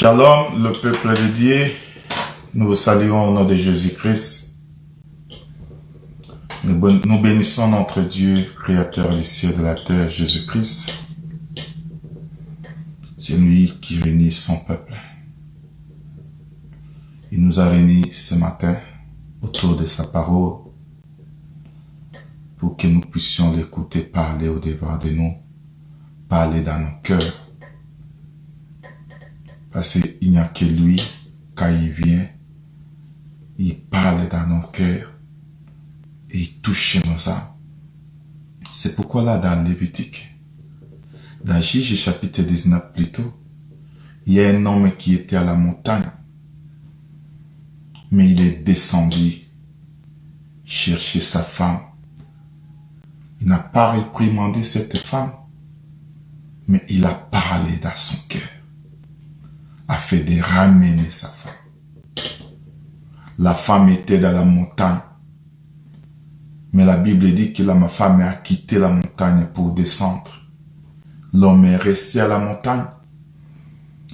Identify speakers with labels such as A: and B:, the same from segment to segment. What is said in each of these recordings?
A: Shalom, le peuple de Dieu, nous vous saluons au nom de Jésus-Christ. Nous bénissons notre Dieu, créateur du ciel et de la terre, Jésus-Christ. C'est lui qui réunit son peuple. Il nous a réunis ce matin autour de sa parole pour que nous puissions l'écouter parler au-devant de nous, parler dans nos cœurs. Parce qu'il n'y a que lui, quand il vient, il parle dans nos cœurs et il touche nos âmes. C'est pourquoi là, dans Lévitique, dans Juge chapitre 19 plutôt, il y a un homme qui était à la montagne, mais il est descendu chercher sa femme. Il n'a pas réprimandé cette femme, mais il a parlé dans son cœur, afin de ramener sa femme. La femme était dans la montagne, mais la Bible dit que ma femme a quitté la montagne pour descendre. L'homme est resté à la montagne,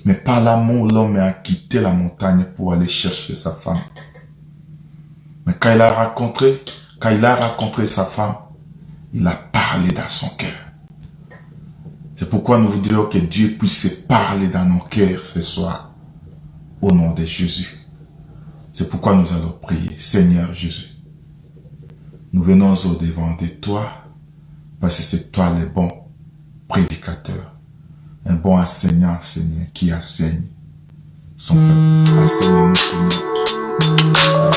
A: mais par l'amour, l'homme a quitté la montagne pour aller chercher sa femme. Mais quand il a rencontré sa femme, il a parlé dans son cœur. C'est pourquoi nous voudrions que Dieu puisse parler dans nos cœurs ce soir, au nom de Jésus. C'est pourquoi nous allons prier. Seigneur Jésus, nous venons au devant de toi, parce que c'est toi le bon prédicateur, un bon enseignant, Seigneur, qui enseigne son peuple. Enseigne-nous, Seigneur. Enseigne-nous,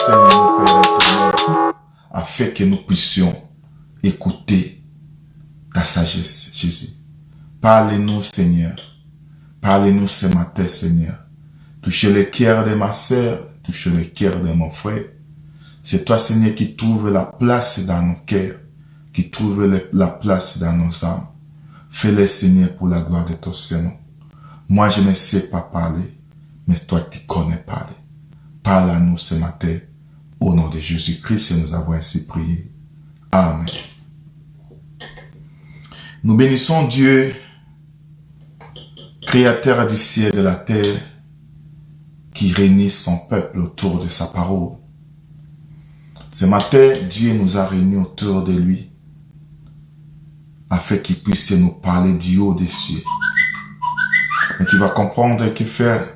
A: Père éternel, afin que nous puissions écouter ta sagesse, Jésus. Parlez-nous, Seigneur. Parlez-nous ce matin, Seigneur. Touchez le cœur de ma sœur, touchez le cœur de mon frère. C'est toi, Seigneur, qui trouve la place dans nos cœurs, qui trouve la place dans nos âmes. Fais-le, Seigneur, pour la gloire de ton Seigneur. Moi, je ne sais pas parler, mais toi, tu connais parler. Parle à nous ce matin. Au nom de Jésus-Christ, et nous avons ainsi prié. Amen. Nous bénissons Dieu, créateur du ciel et de la terre, qui réunit son peuple autour de sa parole. Ce matin, Dieu nous a réunis autour de lui, afin qu'il puisse nous parler du haut des cieux. Mais tu vas comprendre que faire.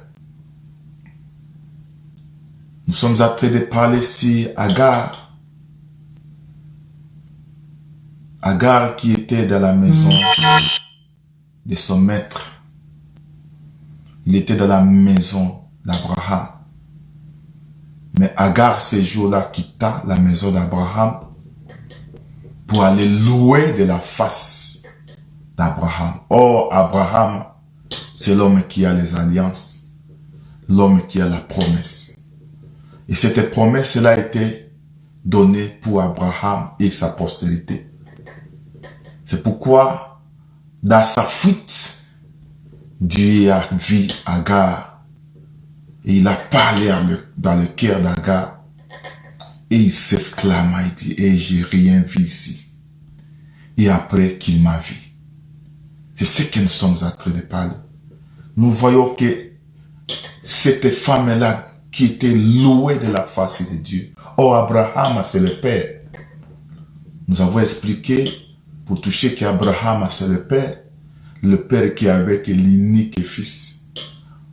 A: Nous sommes en train de parler sur Agar. Agar qui était dans la maison de son maître. Il était dans la maison d'Abraham. Mais Agar, ce jour-là, quitta la maison d'Abraham pour aller louer de la face d'Abraham. Or, Abraham, c'est l'homme qui a les alliances, l'homme qui a la promesse. Et cette promesse-là a été donnée pour Abraham et sa postérité. C'est pourquoi, dans sa fuite, Dieu a vu Agar. Et il a parlé dans le cœur d'Agar. Et il s'exclama, il dit, et j'ai rien vu ici. Et après qu'il m'a vu. C'est ce que nous sommes en train de parler. Nous voyons que cette femme-là qui était louée de la face de Dieu. Oh, Abraham, c'est le père. Nous avons expliqué, pour toucher qu'Abraham, c'est le père qui avait l'unique fils.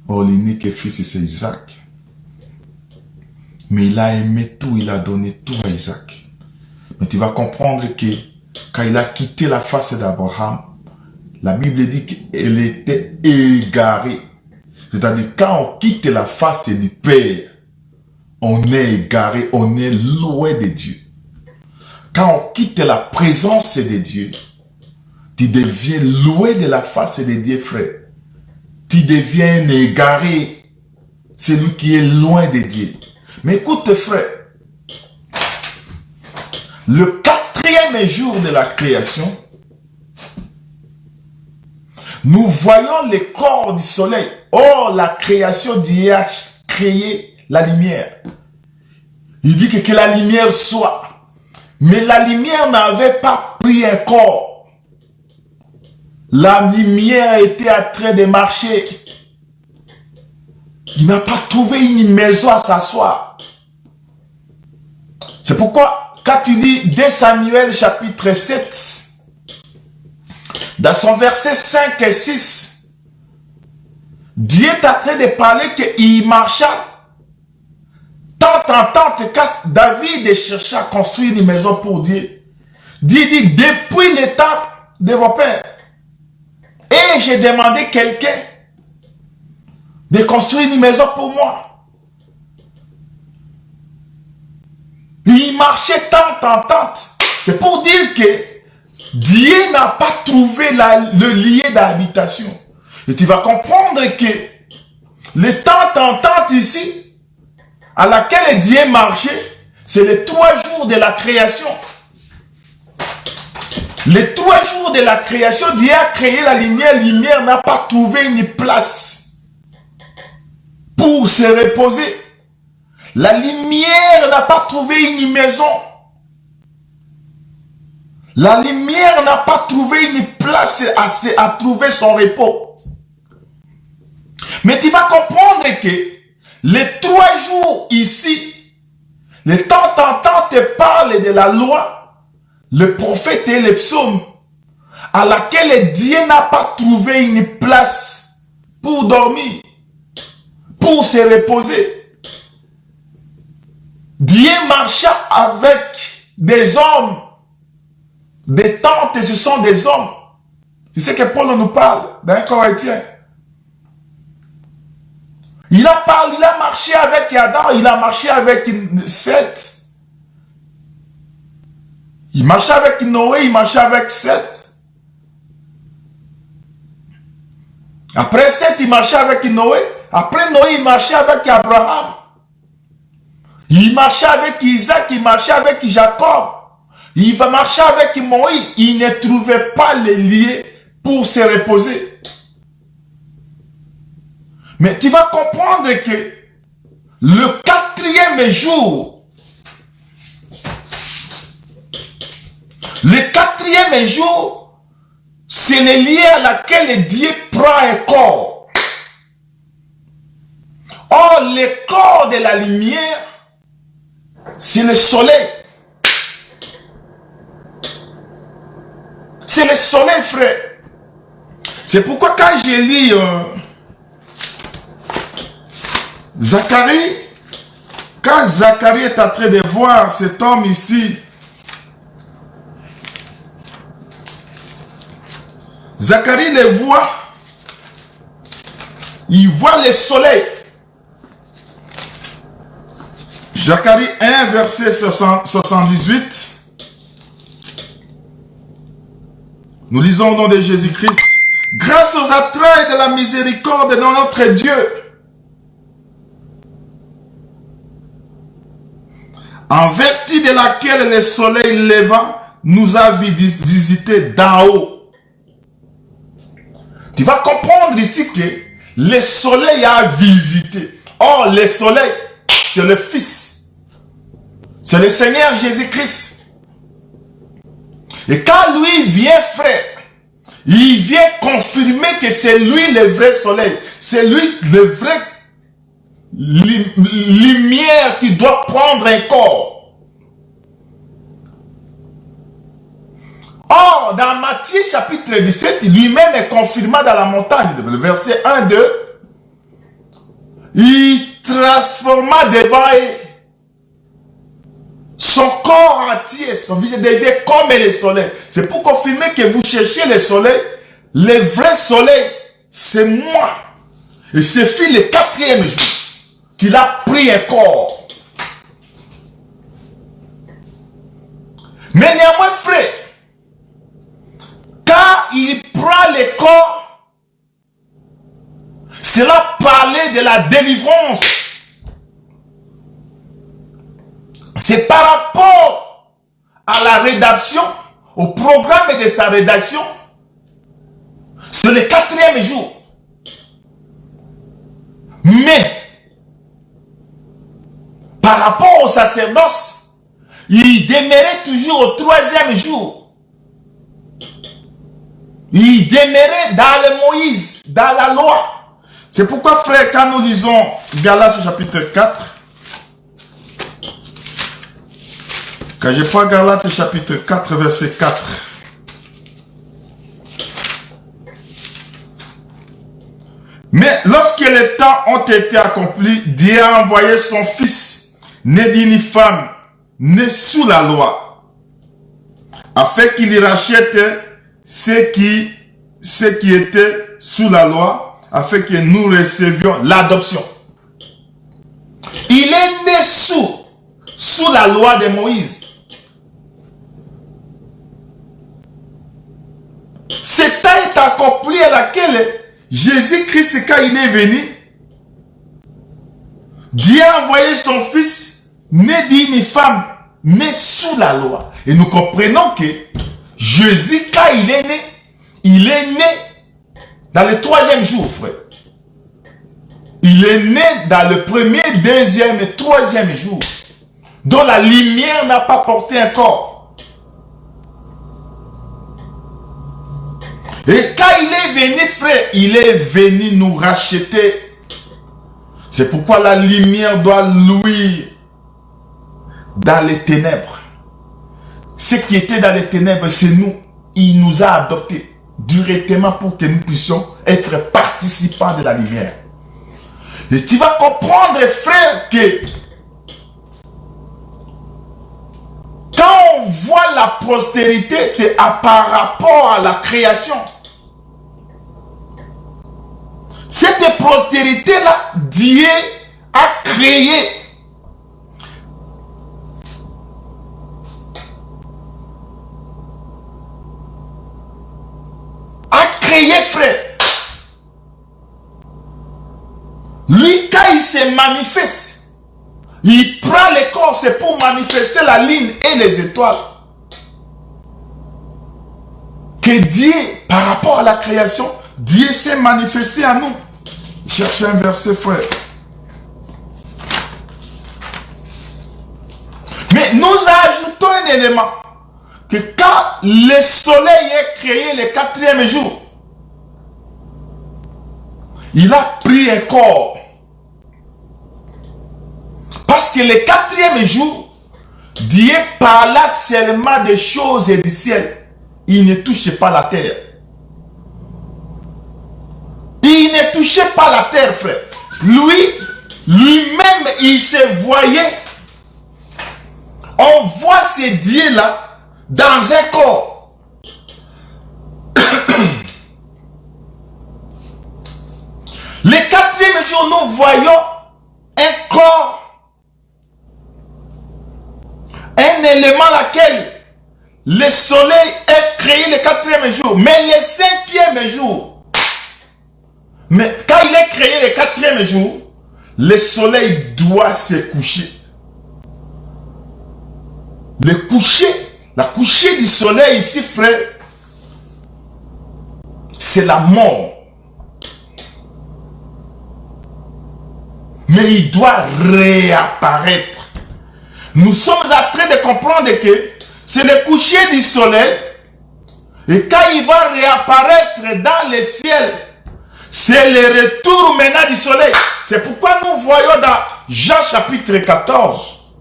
A: Oh, l'unique fils, c'est Isaac. Mais il a aimé tout, il a donné tout à Isaac. Mais tu vas comprendre que quand il a quitté la face d'Abraham, la Bible dit qu'elle était égarée. C'est-à-dire, quand on quitte la face du Père, on est égaré, on est loin de Dieu. Quand on quitte la présence de Dieu, tu deviens loin de la face de Dieu, frère. Tu deviens égaré, celui qui est loin de Dieu. Mais écoute, frère, le 4e jour de la création, nous voyons le corps du soleil. Oh, la création Dieu a créé la lumière. Il dit que la lumière soit. Mais la lumière n'avait pas pris un corps. La lumière était en train de marcher. Il n'a pas trouvé une maison à s'asseoir. C'est pourquoi, quand tu lis 2 Samuel chapitre 7, dans son verset 5 et 6, Dieu est en train de parler qu'il marcha tant en tant quand David cherchait à construire une maison pour Dieu. Dieu dit, depuis le temps de vos pères, et j'ai demandé quelqu'un de construire une maison pour moi. Il marchait tant en tant. C'est pour dire que Dieu n'a pas trouvé le lieu d'habitation. Et tu vas comprendre que le temps en temps ici, à laquelle Dieu marchait, c'est les 3 jours de la création. Les 3 jours de la création, Dieu a créé la lumière. La lumière n'a pas trouvé une place pour se reposer. La lumière n'a pas trouvé une maison. La lumière n'a pas trouvé une place à trouver son repos. Mais tu vas comprendre que les 3 jours ici, le temps en temps te parle de la loi, le prophète et les psaumes, à laquelle Dieu n'a pas trouvé une place pour dormir, pour se reposer. Dieu marcha avec des hommes, des tentes, ce sont des hommes. Tu sais que Paul nous parle d'un Corinthien. Il a marché avec Adam, il a marché avec Seth. Il marchait avec Noé, il marchait avec Seth. Après Seth, il marchait avec Noé. Après Noé, il marchait avec Abraham. Il marchait avec Isaac, il marchait avec Jacob. Il va marcher avec Moïse. Il ne trouvait pas les lieux pour se reposer. Mais tu vas comprendre que le 4e jour, c'est le lieu à laquelle Dieu prend un corps. Or, le corps de la lumière, c'est le soleil. C'est le soleil, frère. C'est pourquoi quand je lis Zacharie, quand Zacharie est en train de voir cet homme ici, Zacharie le voit, il voit le soleil. Zacharie 1, verset 78. Nous lisons au nom de Jésus-Christ. Grâce aux attraits de la miséricorde de notre Dieu, en vertu de laquelle le soleil levant nous a visité d'en haut. Tu vas comprendre ici que le soleil a visité. Or, le soleil, c'est le Fils. C'est le Seigneur Jésus-Christ. Et quand lui vient, frère, il vient confirmer que c'est lui le vrai soleil. C'est lui le vrai lumière qui doit prendre un corps. Or, dans Matthieu chapitre 17, lui-même est confirmé dans la montagne, le verset 1, 2. Il transforma devant eux son corps entier, son visage devient comme le soleil. C'est pour confirmer que vous cherchez le soleil. Le vrai soleil, c'est moi. Et c'est fut le 4e jour qu'il a pris un corps. Mais néanmoins, frère, quand il prend le corps, cela parlait de la délivrance. C'est par rapport à la rédaction, au programme de sa rédaction, c'est le 4e jour. Mais, par rapport au sacerdoce, il demeurait toujours au 3e jour. Il demeurait dans le Moïse, dans la loi. C'est pourquoi, frère, quand nous lisons Galates chapitre 4, quand je prends Galates chapitre 4, verset 4, mais lorsque les temps ont été accomplis, Dieu a envoyé son Fils, né d'une femme, né sous la loi, afin qu'il y rachète ceux qui étaient sous la loi, afin que nous recevions l'adoption. Il est né sous la loi de Moïse. Ce temps est accompli à laquelle Jésus-Christ, quand il est venu, Dieu a envoyé son Fils, né d'une femme, né sous la loi. Et nous comprenons que Jésus, quand il est né dans le 3e jour, frère. Il est né dans le 1er, 2e et 3e jour, dont la lumière n'a pas porté encore. Et quand il est venu, frère, il est venu nous racheter. C'est pourquoi la lumière doit luire dans les ténèbres. Ce qui était dans les ténèbres, c'est nous. Il nous a adoptés directement pour que nous puissions être participants de la lumière. Et tu vas comprendre, frère, que quand on voit la postérité, c'est par rapport à la création. Cette postérité-là, Dieu a créé. Frère, lui, quand il se manifeste, il prend les corps, c'est pour manifester la lune et les étoiles. Que Dieu, par rapport à la création, Dieu s'est manifesté à nous. Cherchez un verset, frère. Mais nous ajoutons un élément, que quand le soleil est créé le 4e jour, il a pris un corps. Parce que le 4e jour, Dieu parla seulement des choses du ciel. Il ne touchait pas la terre. Il ne touchait pas la terre, frère. Lui-même, il se voyait. On voit ces dieux-là dans un corps. Le 4e jour, nous voyons un corps, un élément laquelle le soleil est créé le 4e jour. Mais le 5e jour, mais quand il est créé le 4e jour, le soleil doit se coucher. La coucher du soleil ici, frère, c'est la mort. Mais il doit réapparaître. Nous sommes en train de comprendre que c'est le coucher du soleil. Et quand il va réapparaître dans le ciel, c'est le retour maintenant du soleil. C'est pourquoi nous voyons dans Jean chapitre 14.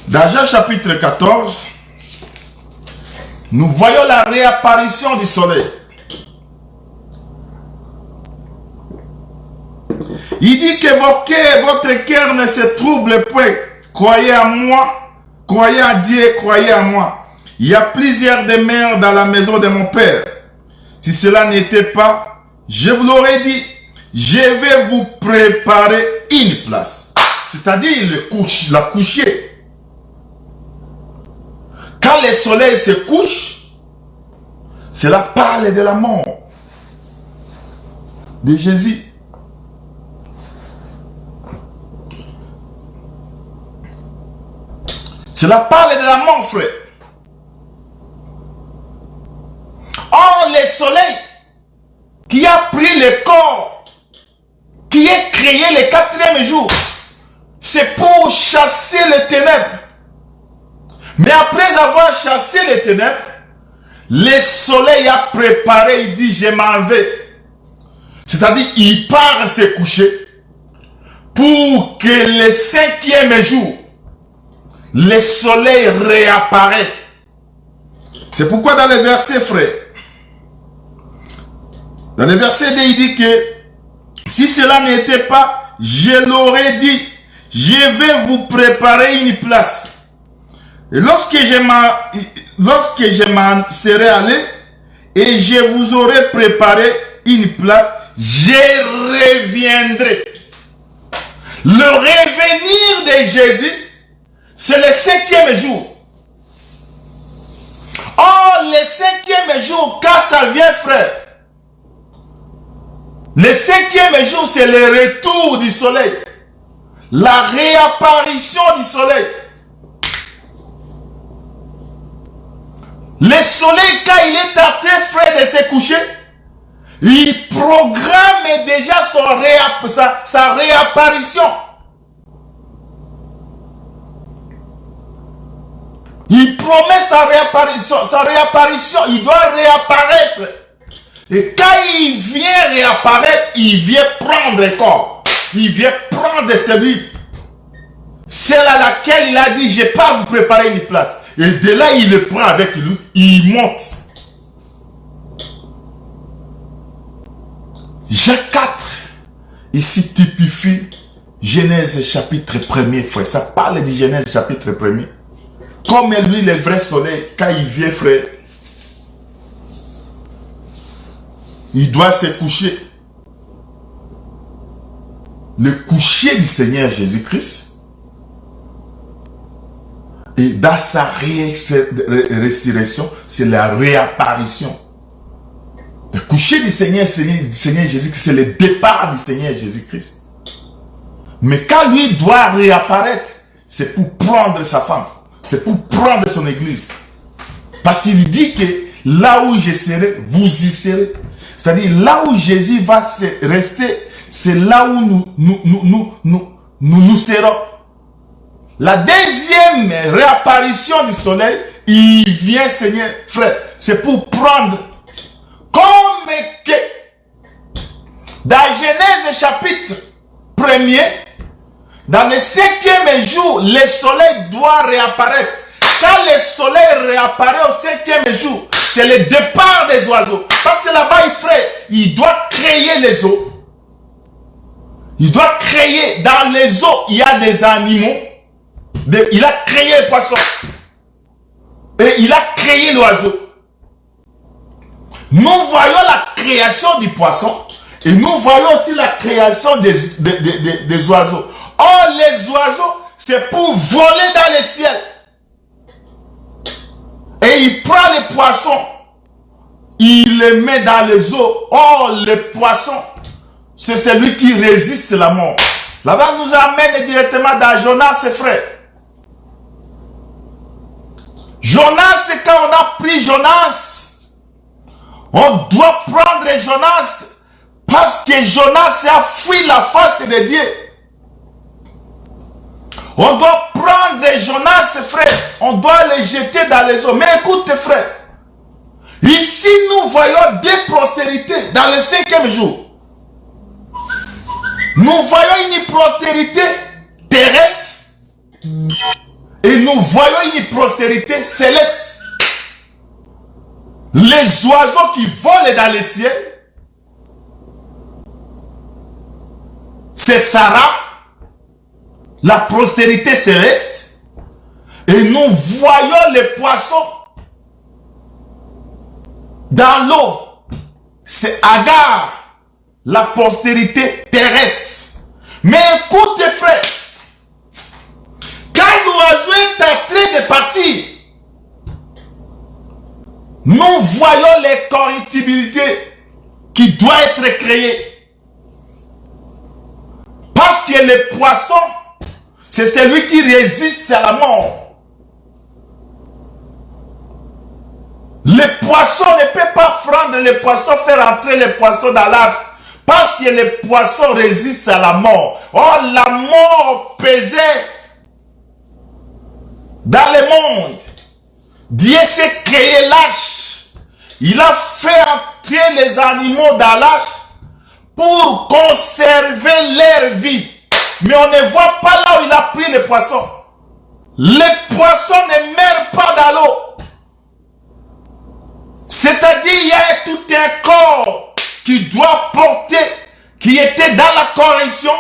A: Dans Jean chapitre 14, nous voyons la réapparition du soleil. Il dit que votre cœur ne se trouble point. Croyez à moi, croyez à Dieu, croyez à moi. Il y a plusieurs demeures dans la maison de mon Père. Si cela n'était pas, je vous l'aurais dit, je vais vous préparer une place. C'est-à-dire la coucher. Quand le soleil se couche, cela parle de la mort de Jésus. Cela parle de la mort, frère. Or, le soleil qui a pris le corps, qui est créé le 4e jour, c'est pour chasser les ténèbres. Mais après avoir chassé les ténèbres, Le soleil a préparé, il dit, je m'en vais. C'est-à-dire, il part se coucher pour que le 5e jour, le soleil réapparaît. C'est pourquoi dans le verset, frère, dans le verset 2, il dit que si cela n'était pas, je l'aurais dit, je vais vous préparer une place. Et lorsque je m'en serai allé et je vous aurai préparé une place, je reviendrai. Le revenir de Jésus, c'est le 5e jour. Oh, le 5e jour, quand ça vient, frère, le 5e jour, c'est le retour du soleil. La réapparition du soleil. Le soleil, quand il est en train, frère, de se coucher, il programme déjà sa réapparition. Il promet sa réapparition. Il doit réapparaître. Et quand il vient réapparaître, il vient prendre le corps. Il vient prendre celui. Celle à laquelle il a dit, je pars vous préparer une place. Et de là, il le prend avec lui. Il monte. Jacques 4, ici typifie Genèse chapitre 1er, frère. Ça parle de Genèse chapitre 1er. Comme lui, le vrai soleil, quand il vient, frère, il doit se coucher. Le coucher du Seigneur Jésus-Christ. Et dans sa résurrection, c'est la réapparition. Le coucher du Seigneur Jésus-Christ, c'est le départ du Seigneur Jésus-Christ. Mais quand lui doit réapparaître, c'est pour prendre sa femme. C'est pour prendre son église. Parce qu'il dit que là où je serai, vous y serez. C'est-à-dire là où Jésus va rester, c'est là où nous serons. La deuxième réapparition du soleil, il vient, Seigneur, frère, c'est pour prendre. Comme que dans Genèse chapitre 1er, dans le 5e jour, le soleil doit réapparaître. Quand le soleil réapparaît au 5e jour, c'est le départ des oiseaux. Parce que là-bas, frère, il doit créer les eaux. Il doit créer, dans les eaux, il y a des animaux. Il a créé le poisson. Et il a créé l'oiseau. Nous voyons la création du poisson. Et nous voyons aussi la création des oiseaux. Or, les oiseaux, c'est pour voler dans le ciel. Et il prend les poissons. Il les met dans les eaux. Or, les poissons, c'est celui qui résiste à la mort. Là-bas, nous amène directement dans Jonas, frère. Jonas, c'est quand on a pris Jonas. On doit prendre Jonas parce que Jonas a fui la face de Dieu. On doit prendre Jonas, frère. On doit le jeter dans les eaux. Mais écoute, frère. Ici, nous voyons des prospérités dans le 5e jour. Nous voyons une prospérité terrestre. Et nous voyons une prospérité céleste. Les oiseaux qui volent dans le ciel, c'est Sarah, la prospérité céleste. Et nous voyons les poissons dans l'eau. C'est Agar, la prospérité terrestre. Mais écoute, frère, quand l'oiseau est en train de partir, nous voyons les corruptibilités qui doivent être créées. Parce que le poisson, c'est celui qui résiste à la mort. Le poisson ne peut pas prendre le poisson, faire entrer le poisson dans l'arche. Parce que le poisson résiste à la mort. Oh, la mort pesait dans le monde. Dieu s'est créé l'arche il a fait entrer les animaux dans l'arche pour conserver leur vie. Mais on ne voit pas là où il a pris les poissons. Les poissons ne meurent pas dans l'eau. C'est-à-dire, il y a tout un corps qui doit porter, qui était dans la corruption,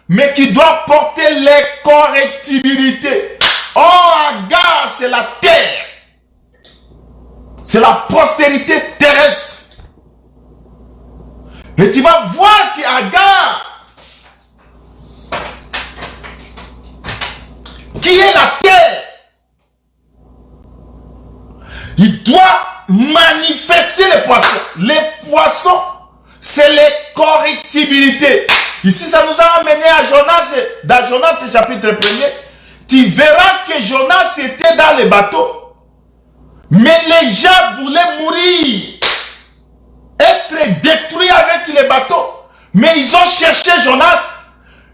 A: mais qui doit porter les correctibilités. Oh, Agar, c'est la terre. C'est la postérité terrestre. Et tu vas voir qu'Agar, qui est la terre, il doit manifester les poissons. Les poissons, c'est les correctibilités. Ici, ça nous a amené à Jonas. Dans Jonas, chapitre 1er, tu verras que Jonas était dans le bateau. Mais les gens voulaient mourir, être détruits avec les bateaux. Mais ils ont cherché Jonas.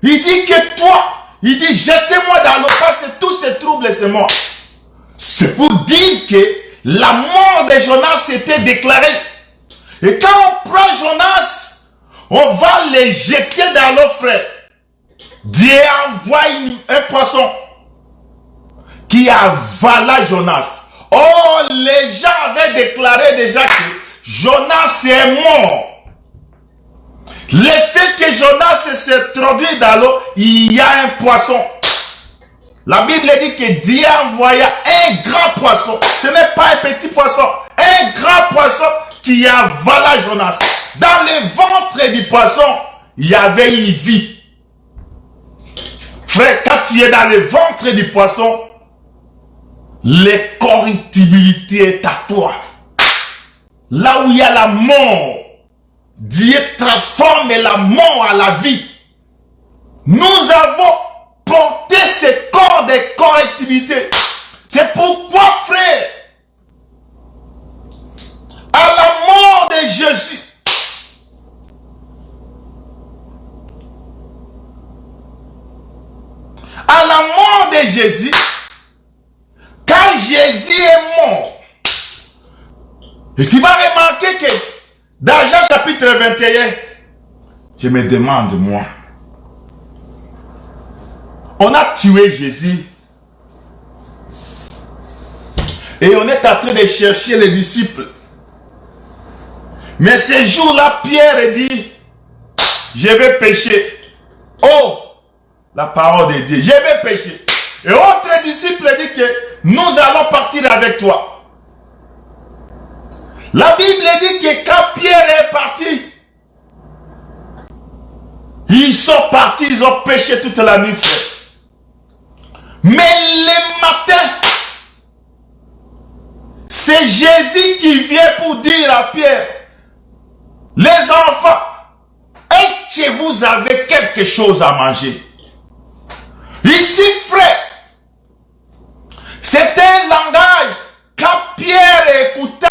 A: Il dit que toi, il dit, jetez-moi dans l'eau parce que tous ces troubles, c'est moi. C'est pour dire que la mort de Jonas était déclarée. Et quand on prend Jonas, on va les jeter dans l'eau, frère. Dieu envoie un poisson qui avala Jonas. Oh, les gens avaient déclaré déjà que Jonas est mort. Le fait que Jonas s'est introduit dans l'eau, il y a un poisson. La Bible dit que Dieu envoya un grand poisson. Ce n'est pas un petit poisson. Un grand poisson qui avala Jonas. Dans le ventre du poisson, il y avait une vie. Frère, quand tu es dans le ventre du poisson, l'incorruptibilité est à toi. Là où il y a la mort, Dieu transforme la mort à la vie. Nous avons porté ce corps de correctibilité. C'est pourquoi, frère, à la mort de Jésus, à la mort de Jésus, quand Jésus est mort, et tu vas remarquer que dans Jean chapitre 21, je me demande, moi, on a tué Jésus et on est en train de chercher les disciples. Mais ce jour-là, Pierre dit, je vais pécher. Oh, la parole de Dieu, je vais pécher. Et autre disciple dit que nous allons partir avec toi. La Bible dit que quand Pierre est parti, ils sont partis, ils ont péché toute la nuit, frère. Mais le matin, c'est Jésus qui vient pour dire à Pierre, les enfants, est-ce que vous avez quelque chose à manger? Ici, frère, c'est un langage, quand Pierre écouta,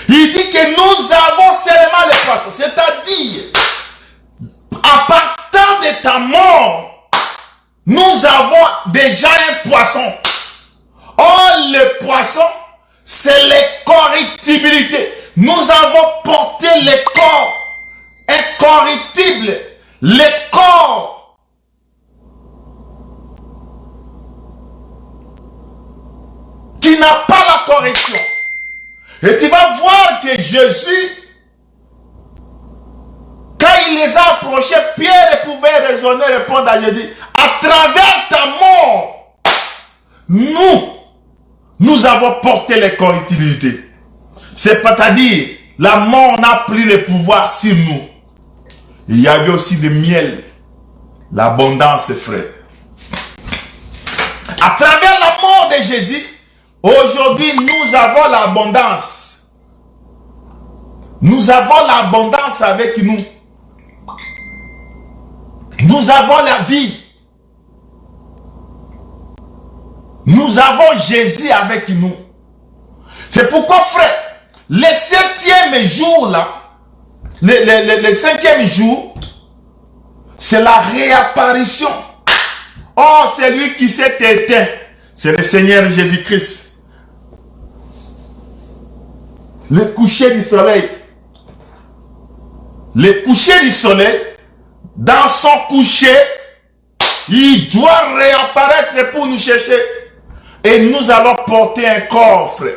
A: il dit que nous avons seulement les poissons. C'est-à-dire, à partir de ta mort, nous avons déjà un poisson. Or, le poisson, c'est les correctibilités. Nous avons porté les corps incorruptibles, les corps qui n'a pas la correction. Et tu vas voir que Jésus, quand il les a approchés, Pierre pouvait raisonner, répondre à Jésus, à travers ta mort, nous avons porté les correctibilités. C'est-à-dire, la mort n'a pris le pouvoir sur nous. Il y avait aussi le miel, l'abondance, frère. À travers la mort de Jésus, aujourd'hui, nous avons l'abondance. Nous avons l'abondance avec nous. Nous avons la vie. Nous avons Jésus avec nous. C'est pourquoi, frère, le 7e jour, là, le 5e jour, c'est la réapparition. Oh, c'est lui qui s'est éteint. C'est le Seigneur Jésus-Christ. le coucher du soleil. Le coucher du soleil, dans son coucher, il doit réapparaître pour nous chercher. Et nous allons porter un corps, frère.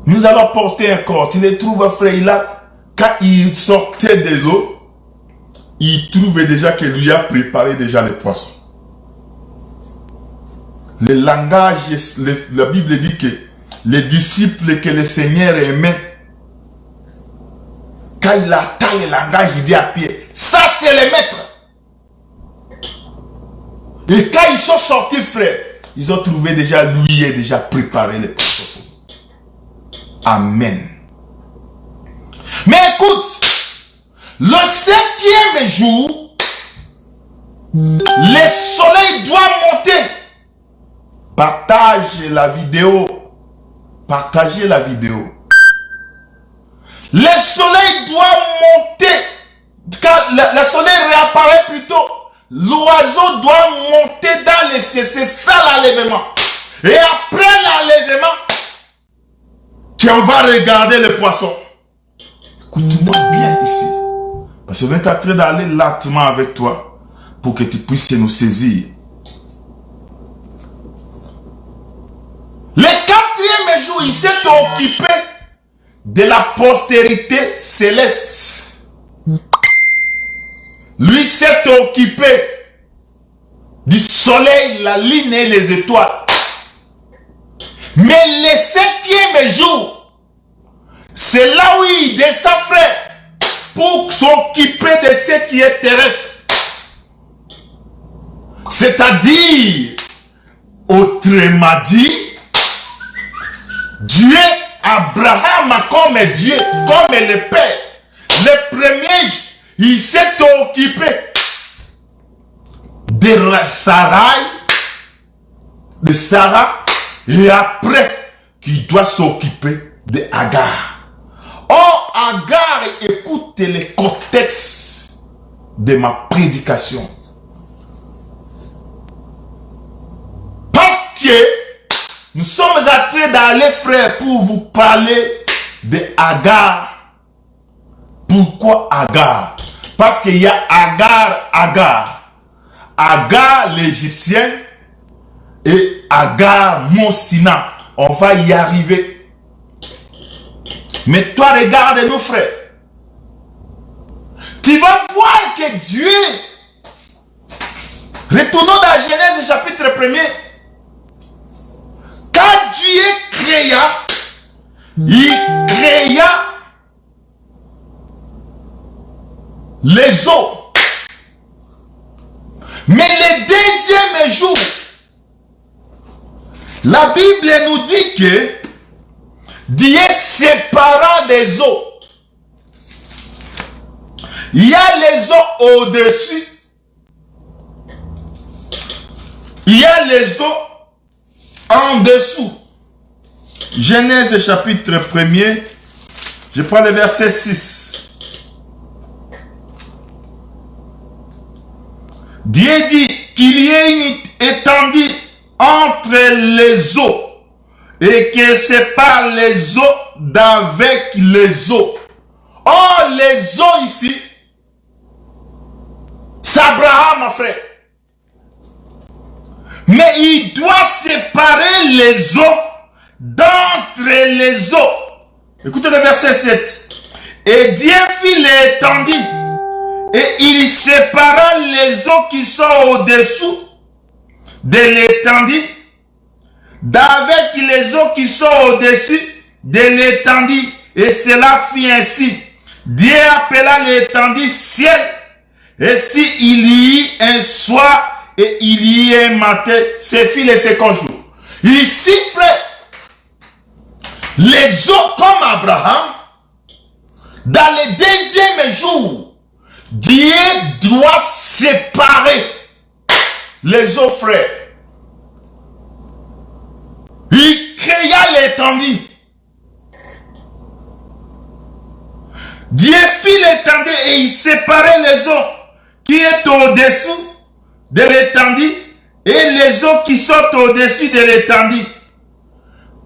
A: Nous allons porter un corps. Tu le trouves, frère, quand il sortait de l'eau, il trouvait déjà qu'il lui a préparé déjà les poissons. Le langage, la Bible dit que les disciples que le Seigneur aimait, quand il attend le langage, il dit à Pierre, ça c'est le maître. Et quand ils sont sortis, frère, ils ont trouvé déjà, lui et déjà préparé les poissons. Amen. Mais écoute, le 5e jour, le soleil doit monter. Partage la vidéo. Partagez la vidéo. Le soleil doit monter. Quand le soleil réapparaît plutôt, l'oiseau doit monter dans les cieux. C'est ça l'enlèvement. Et après l'enlèvement, on va regarder le poisson. Écoute-moi bien ici. Parce que je vais être en train d'aller lentement avec toi pour que tu puisses nous saisir. Le 4e jour, il s'est occupé de la postérité céleste. Lui s'est occupé du soleil, la lune et les étoiles. Mais le 7e jour, c'est là où il descend, frère, pour s'occuper de ce qui est terrestre. C'est-à-dire, autrement dit, Dieu, Abraham comme Dieu, comme le Père. Le premier, il s'est occupé de Sarah, et après, qu'il doit s'occuper de Agar. Oh, Agar, écoute le contexte de ma prédication. Parce que nous sommes en train d'aller, frère, pour vous parler de Agar. Pourquoi Agar? Parce qu'il y a Agar. Agar, l'égyptienne, et Agar, mon Sina. On va y arriver. Mais toi, regarde nos frères. Tu vas voir que Dieu, retournons dans Genèse chapitre 1er, quand Dieu créa, il créa les eaux. Mais le 2e jour, la Bible nous dit que Dieu sépara des eaux. Il y a les eaux au-dessus. Il y a les eaux en dessous. Genèse chapitre 1er. Je prends le verset 6. Dieu dit qu'il y ait une étendue entre les eaux et que sépare les eaux d'avec les eaux. Oh, les eaux ici, c'est Abraham, mon frère. Mais il doit séparer les eaux d'entre les eaux. Écoutez le verset 7. Et Dieu fit l'étendue et il sépara les eaux qui sont au-dessous de l'étendue d'avec les eaux qui sont au-dessus de l'étendue. Et cela fit ainsi. Dieu appela l'étendue ciel. Et si il y eut un soir et il y eut un matin, c'est fit le 2e jour. Ici, frère, les eaux comme Abraham, dans le 2e jour, Dieu doit séparer les eaux, frère. Il créa l'étendue. Dieu fit l'étendue et il séparait les eaux qui est au-dessous de l'étendue et les eaux qui sont au-dessus de l'étendue.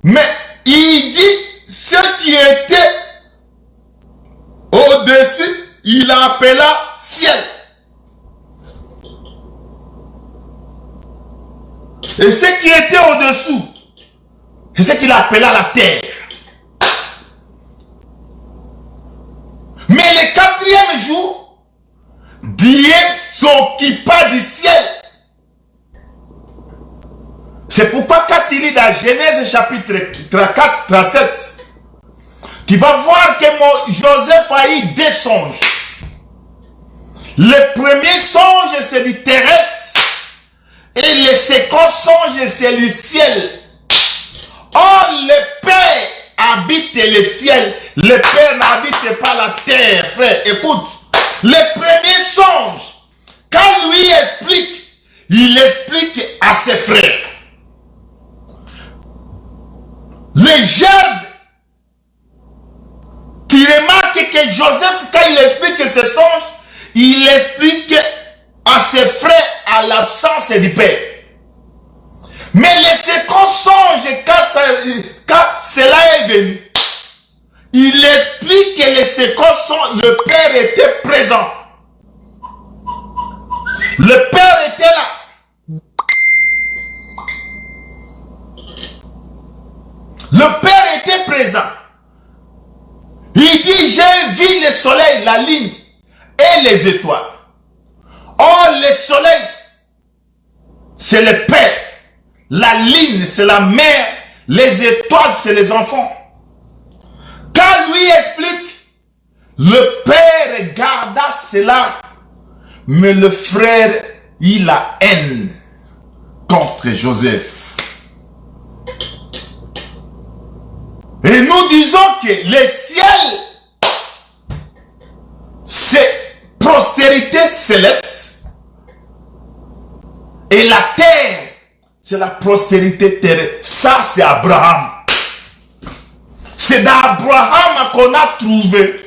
A: Mais il dit, ce qui était au-dessus, il appela ciel. Et ce qui était au-dessous, c'est ce qu'il appela la terre. Mais le quatrième jour, Dieu s'occupa du ciel. C'est pourquoi quand il lit dans Genèse chapitre 34, 37, tu vas voir que Joseph a eu deux songes. Le premier songe, c'est du terrestre. Et le second songe, c'est le ciel. Or, le Père habite le ciel. Le Père n'habite pas la terre, frère. Écoute, le premier songe, quand lui explique, il explique à ses frères. Le gerbe, tu remarques que Joseph, quand il explique ce songe, il explique à ses frères à l'absence du Père. Mais le second songe, quand cela est venu, il explique que le second songe, le Père était présent. Le Père était là. Le Père était présent. Il dit, j'ai vu le soleil, la lune et les étoiles. Or, le soleil, c'est le Père. La lune, c'est la mère. Les étoiles, c'est les enfants. Quand lui explique, le Père garda cela. Mais le frère, il a haine contre Joseph. Et nous disons que le ciel, c'est prospérité céleste. Et la terre, c'est la prospérité terrestre. Ça, c'est Abraham. C'est d'Abraham qu'on a trouvé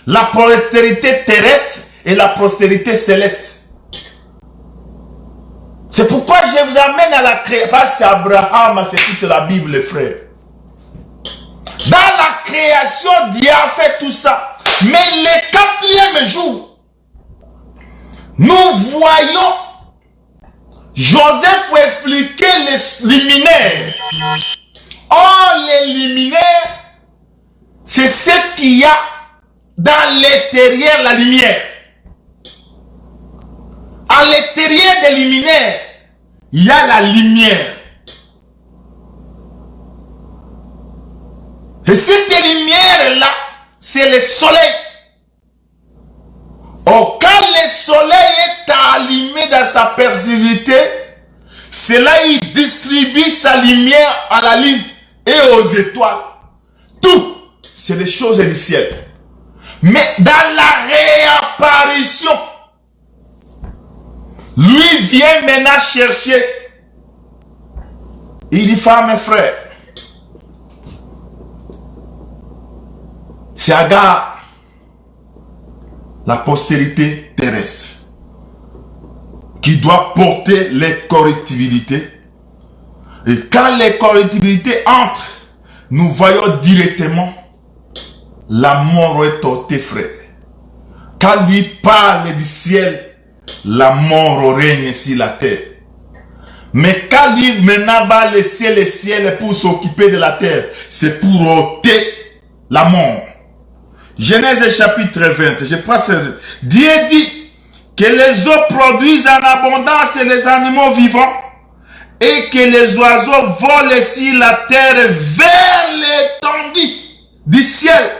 A: la prospérité terrestre et la prospérité céleste. C'est pourquoi je vous amène à la création. Parce que c'est Abraham, c'est toute la Bible, frère. Dans la création, Dieu a fait tout ça. Mais le quatrième jour, nous voyons Joseph expliquer les luminaires. Or, les luminaires, c'est ce qu'il y a dans l'intérieur, la lumière. À l'intérieur des luminaires, il y a la lumière. Et cette lumière-là, c'est le soleil. Or, quand le soleil est allumé dans sa personnalité, c'est là il distribue sa lumière à la lune et aux étoiles. Tout, c'est les choses du ciel. Mais dans la réapparition, lui vient maintenant chercher. Il dit, femme et frère, c'est Agar, la postérité terrestre, qui doit porter les corruptibilités. Et quand les corruptibilités entrent, nous voyons directement la mort est frère. Quand lui parle du ciel, la mort règne sur la terre. Mais quand lui maintenant va laisser le ciel pour s'occuper de la terre, c'est pour ôter la mort. Genèse chapitre 20, je passe. Dieu dit que les eaux produisent en abondance les animaux vivants et que les oiseaux volent sur la terre vers l'étendue du ciel.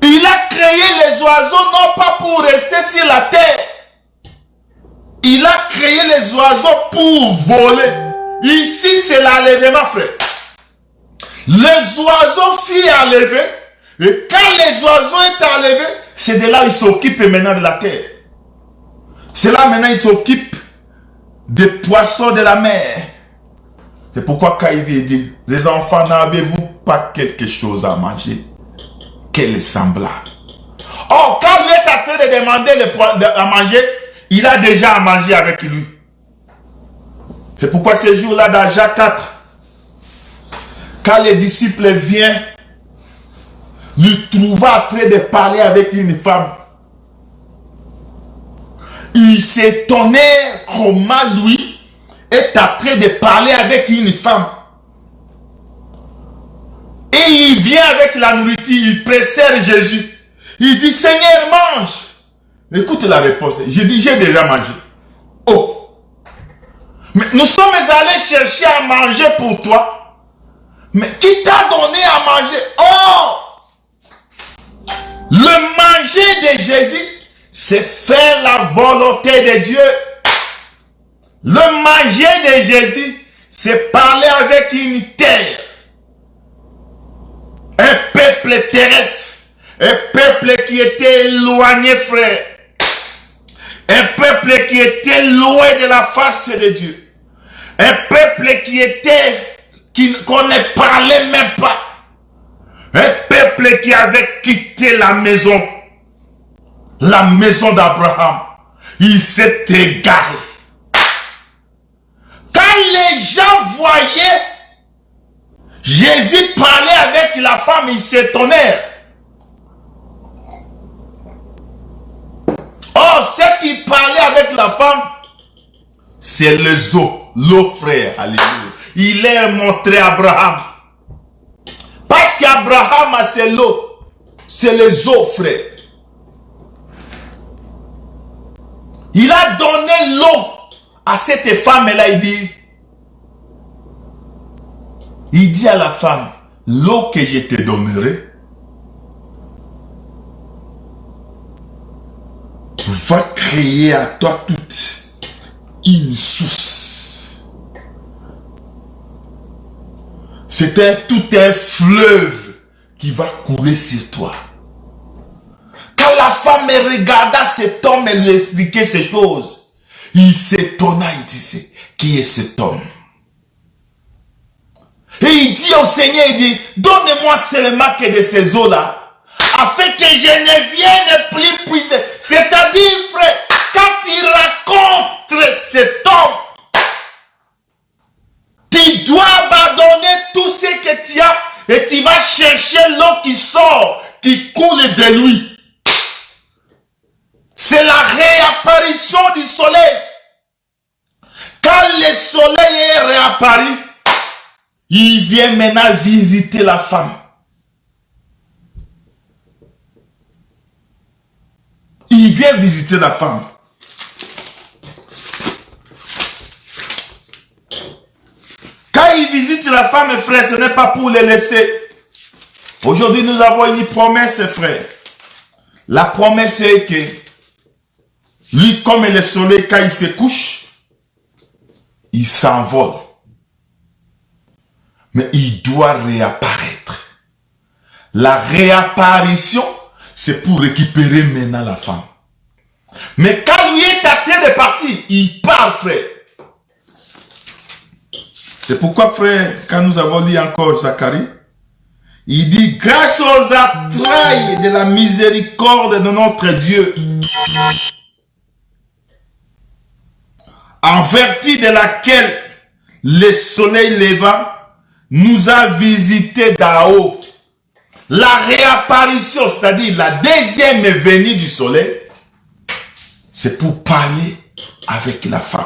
A: Il a créé les oiseaux non pas pour rester sur la terre. Il a créé les oiseaux pour voler. Ici, c'est l'enlèvement, frère. Les oiseaux furent enlevés. Et quand les oiseaux étaient enlevés, c'est de là qu'ils s'occupent maintenant de la terre. C'est là maintenant ils s'occupent des poissons de la mer. C'est pourquoi quand il dit, les enfants, n'avez-vous pas quelque chose à manger? Quel est semblable. Or, quand lui est en train de demander à manger, il a déjà à manger avec lui. C'est pourquoi ce jour-là, dans Jacques 4, quand les disciples viennent, lui trouva en train de parler avec une femme. Il s'étonnait comment lui est en train de parler avec une femme. Et il vient avec la nourriture, il précède Jésus. Il dit, Seigneur, mange. Écoute la réponse. Je dis, j'ai déjà mangé. Oh. Mais nous sommes allés chercher à manger pour toi. Mais qui t'a donné à manger? Oh. Le manger de Jésus, c'est faire la volonté de Dieu. Le manger de Jésus, c'est parler avec une terre. Un peuple terrestre. Un peuple qui était éloigné, frère. Un peuple qui était loin de la face de Dieu. Un peuple qu'on ne parlait même pas. Un peuple qui avait quitté la maison d'Abraham. Il s'est égaré. Quand les gens voyaient Jésus parler avec la femme, ils s'étonnèrent. Oh, ce qui parlait avec la femme, c'est les eaux, l'eau, frère. Alléluia. Il est montré à Abraham. Parce qu'Abraham a c'est l'eau. C'est les eaux, frère. Il a donné l'eau à cette femme-là. Il dit à la femme, l'eau que je te donnerai va créer à toi toute une source. C'était tout un fleuve qui va couler sur toi. Quand la femme regarda cet homme et lui expliquait ces choses, il s'étonna, il disait, qui est cet homme? Et il dit au Seigneur, il dit, donne-moi seulement que de ces eaux-là, afin que je ne vienne plus puiser. C'est-à-dire, frère, quand il rencontre cet homme, tu dois abandonner tout ce que tu as et tu vas chercher l'eau qui sort, qui coule de lui. C'est la réapparition du soleil. Quand le soleil est réapparu, il vient maintenant visiter la femme. Il vient visiter la femme. Quand il visite la femme, frère, ce n'est pas pour les laisser. Aujourd'hui, nous avons une promesse, frère. La promesse est que lui, comme le soleil, quand il se couche, il s'envole. Mais il doit réapparaître. La réapparition, c'est pour récupérer maintenant la femme. Mais quand lui est en train de partir, il part, frère. C'est pourquoi, frère, quand nous avons lu encore Zacharie, il dit, grâce aux entrailles de la miséricorde de notre Dieu, en vertu de laquelle le soleil levant nous a visité d'en haut. La réapparition, c'est-à-dire la deuxième venue du soleil, c'est pour parler avec la femme.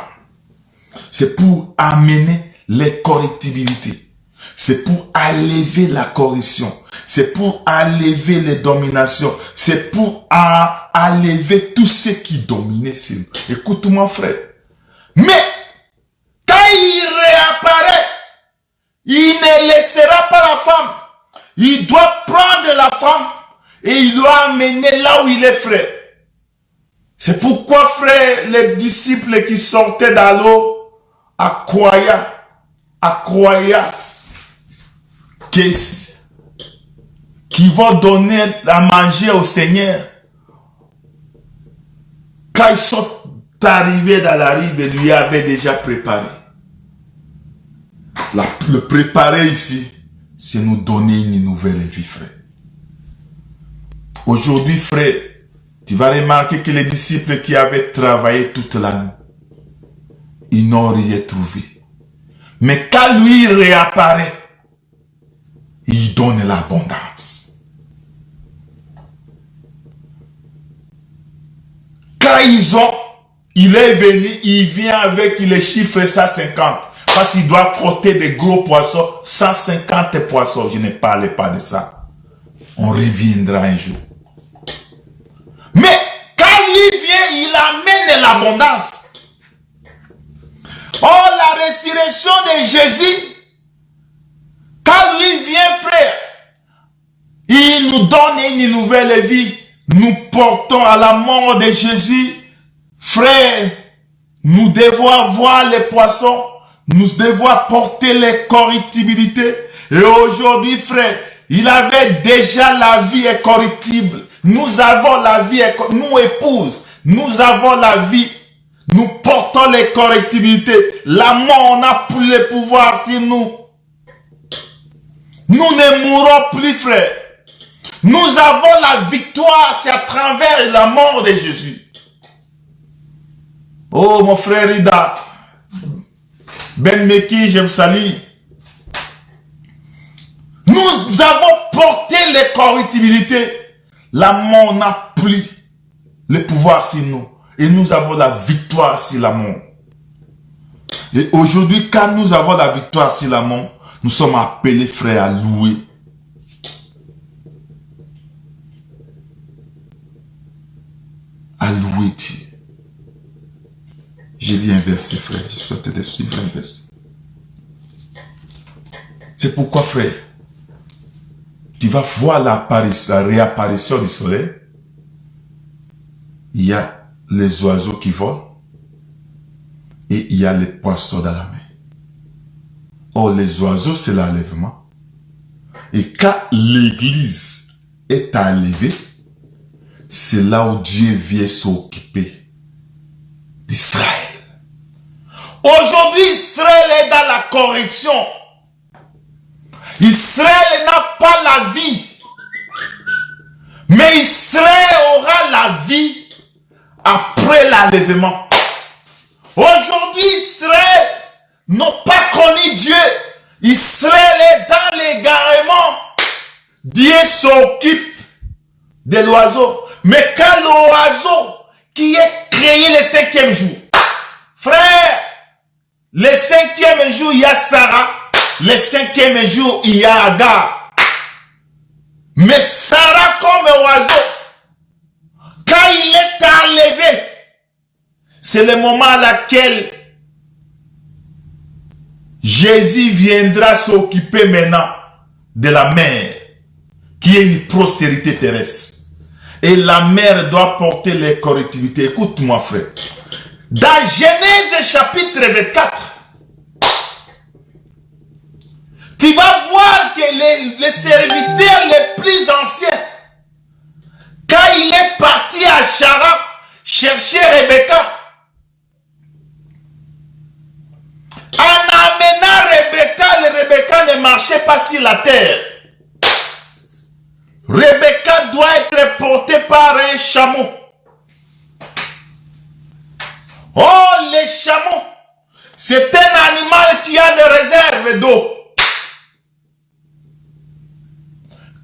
A: C'est pour amener les correctibilités. C'est pour enlever la corruption. C'est pour enlever les dominations. C'est pour enlever tout ce qui dominait sur nous. Écoute-moi, frère. Mais, quand il réapparaît, il ne laissera pas la femme. Il doit prendre la femme et il doit amener là où il est, frère. C'est pourquoi, frère, les disciples qui sortaient dans l'eau, croyaient qui vont donner à manger au Seigneur. Quand ils sont arrivés dans la rive, il lui avait déjà préparé. Le préparer ici, c'est nous donner une nouvelle vie, frère. Aujourd'hui, frère, tu vas remarquer que les disciples qui avaient travaillé toute la nuit, ils n'ont rien trouvé. Mais quand lui réapparaît, il donne l'abondance. Quand il est venu, il vient avec les chiffres 150. Parce qu'il doit porter des gros poissons, 150 poissons. Je ne parle pas de ça. On reviendra un jour. Mais quand lui vient, il amène l'abondance. Oh, la résurrection de Jésus, quand lui vient, frère, il nous donne une nouvelle vie. Nous portons à la mort de Jésus. Frère, nous devons avoir les poissons. Nous devons porter les corruptibilités. Et aujourd'hui, frère, il avait déjà la vie incorruptible. Nous avons la vie, nous épouses, nous avons la vie. Nous portons les corruptibilités. La mort n'a plus le pouvoir sur nous. Nous ne mourrons plus, frère. Nous avons la victoire, c'est à travers la mort de Jésus. Oh, mon frère Ida, Ben Meki, je vous salue. Nous avons porté les corruptibilités. La mort n'a plus le pouvoir sur nous. Et nous avons la victoire sur la mort. Et aujourd'hui, quand nous avons la victoire sur la mort, nous sommes appelés, frères, à louer. À louer Dieu. J'ai dit un verset, frère. Je souhaite te suivre un verset. C'est pourquoi, frère, tu vas voir la réapparition du soleil. Il y a les oiseaux qui volent et il y a les poissons dans la mer. Or, les oiseaux, c'est l'enlèvement. Et quand l'église est enlevée, c'est là où Dieu vient s'occuper d'Israël. Aujourd'hui, Israël est dans la corruption. Israël n'a pas la vie. Mais Israël aura la vie après l'enlèvement. Aujourd'hui, Israël n'a pas connu Dieu. Israël est dans l'égarement. Dieu s'occupe de l'oiseau. Mais quand l'oiseau qui est créé le 5e jour, frère, le 5e jour, il y a Sarah. Le 5e jour, il y a Agar. Mais Sarah comme oiseau, quand il est enlevé, c'est le moment à laquelle Jésus viendra s'occuper maintenant de la mer, qui est une prospérité terrestre. Et la mer doit porter les correctivités. Écoute-moi, frère. Dans Genèse chapitre 24, tu vas voir que les serviteurs les plus anciens, quand il est parti à Chara chercher Rebecca, en amenant Rebecca ne marchait pas sur la terre. Rebecca doit être portée par un chameau. Oh, les chameaux, c'est un animal qui a des réserves d'eau.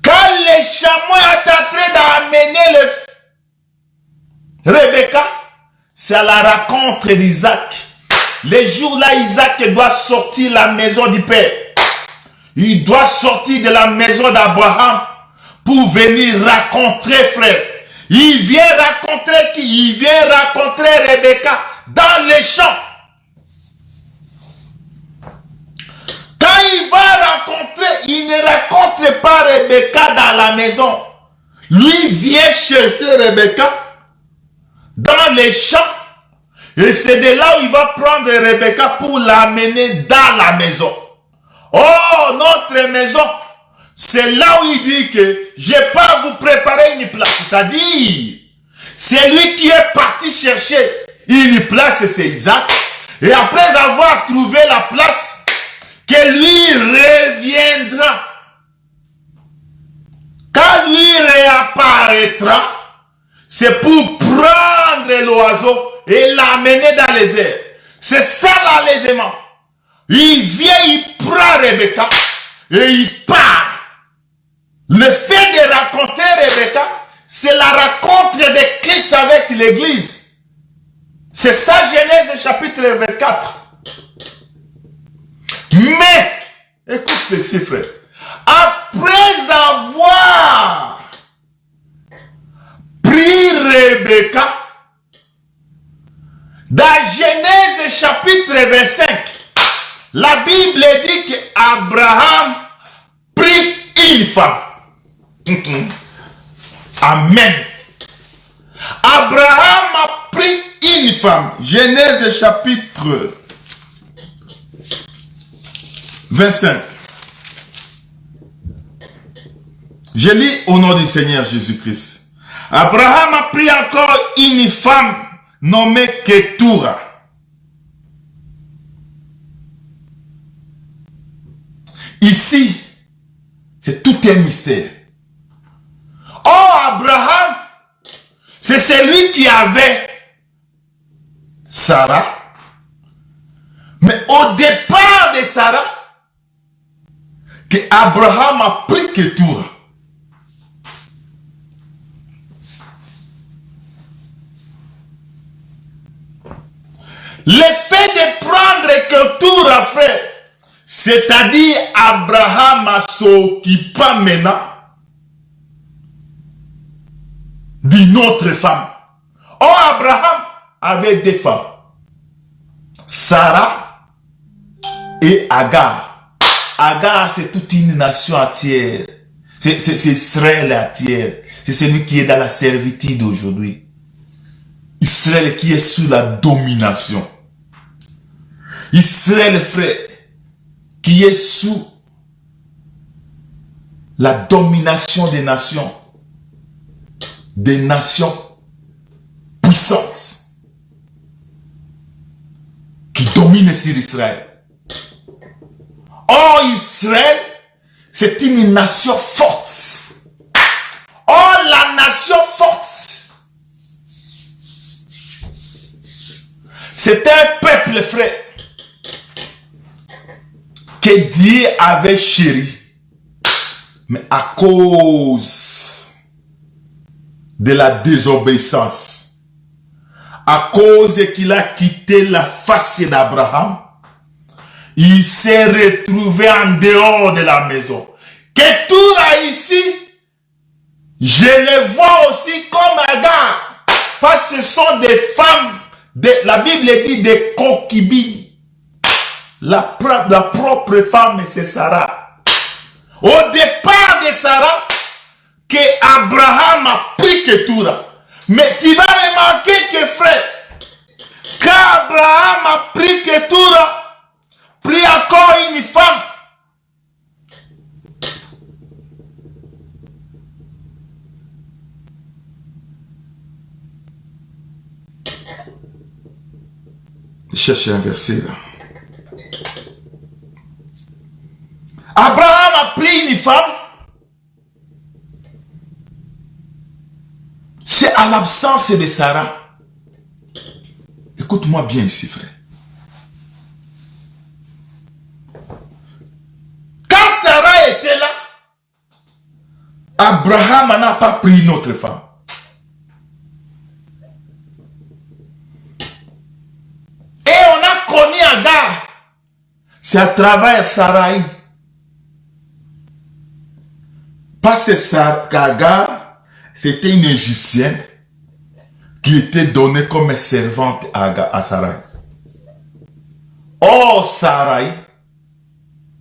A: Quand les chameaux est en train d'amener Rebecca, c'est à la rencontre d'Isaac. Les jours-là, Isaac doit sortir de la maison du Père. Il doit sortir de la maison d'Abraham pour venir rencontrer frère. Il vient rencontrer qui? Il vient rencontrer Rebecca dans les champs. Quand il va rencontrer, il ne rencontre pas Rebecca dans la maison. Lui vient chercher Rebecca dans les champs. Et c'est de là où il va prendre Rebecca pour l'amener dans la maison. Oh, notre maison, c'est là où il dit que je vais pas vous préparer une place. C'est-à-dire, c'est lui qui est parti chercher une place, c'est Isaac. Et après avoir trouvé la place, que lui reviendra. Quand lui réapparaîtra, c'est pour prendre l'oiseau et l'amener dans les airs. C'est ça l'enlèvement. Il vient, il prend Rebecca et il part. Le fait de raconter Rebecca, c'est la rencontre de Christ avec l'Église. C'est ça Genèse chapitre 24. Mais, écoute ceci frère, après avoir pris Rebecca, dans Genèse chapitre 25, la Bible dit qu'Abraham prit une femme. Amen. Abraham a pris une femme. Genèse chapitre 25. Je lis au nom du Seigneur Jésus-Christ. Abraham a pris encore une femme nommée Ketura. Ici, c'est tout un mystère. Oh, Abraham, c'est celui qui avait Sarah. Mais au départ de Sarah, que Abraham a pris Ketura. Le fait de prendre Ketura, frère, c'est-à-dire Abraham s'occupa maintenant d'une autre femme. Oh, Abraham avait deux femmes. Sarah et Agar. Agar, c'est toute une nation entière. C'est Israël entière. C'est celui qui est dans la servitude aujourd'hui. Israël qui est sous la domination. Israël, frère, qui est sous la domination des nations puissantes qui dominent sur Israël. Oh, Israël, c'est une nation forte. Oh, la nation forte, c'est un peuple, frère, que Dieu avait chéri. Mais à cause de la désobéissance, à cause qu'il a quitté la face d'Abraham, il s'est retrouvé en dehors de la maison. Ketura ici, je le vois aussi comme Agar, parce que ce sont des femmes, la Bible dit des concubines. La propre femme, c'est Sarah. Au départ de Sarah, que Abraham a pris Ketura. Mais tu vas remarquer que, frère, quand Abraham a pris Ketura, pris encore une femme, cherchez un verset là. Abraham a pris une femme. C'est à l'absence de Sarah. Écoute-moi bien ici, frère. Quand Sarah était là, Abraham n'a pas pris une autre femme. Et on a connu Agar. C'est à travers Sarai. Parce que Agar, c'était une Égyptienne qui était donnée comme servante à Sarai. Oh, Sarai,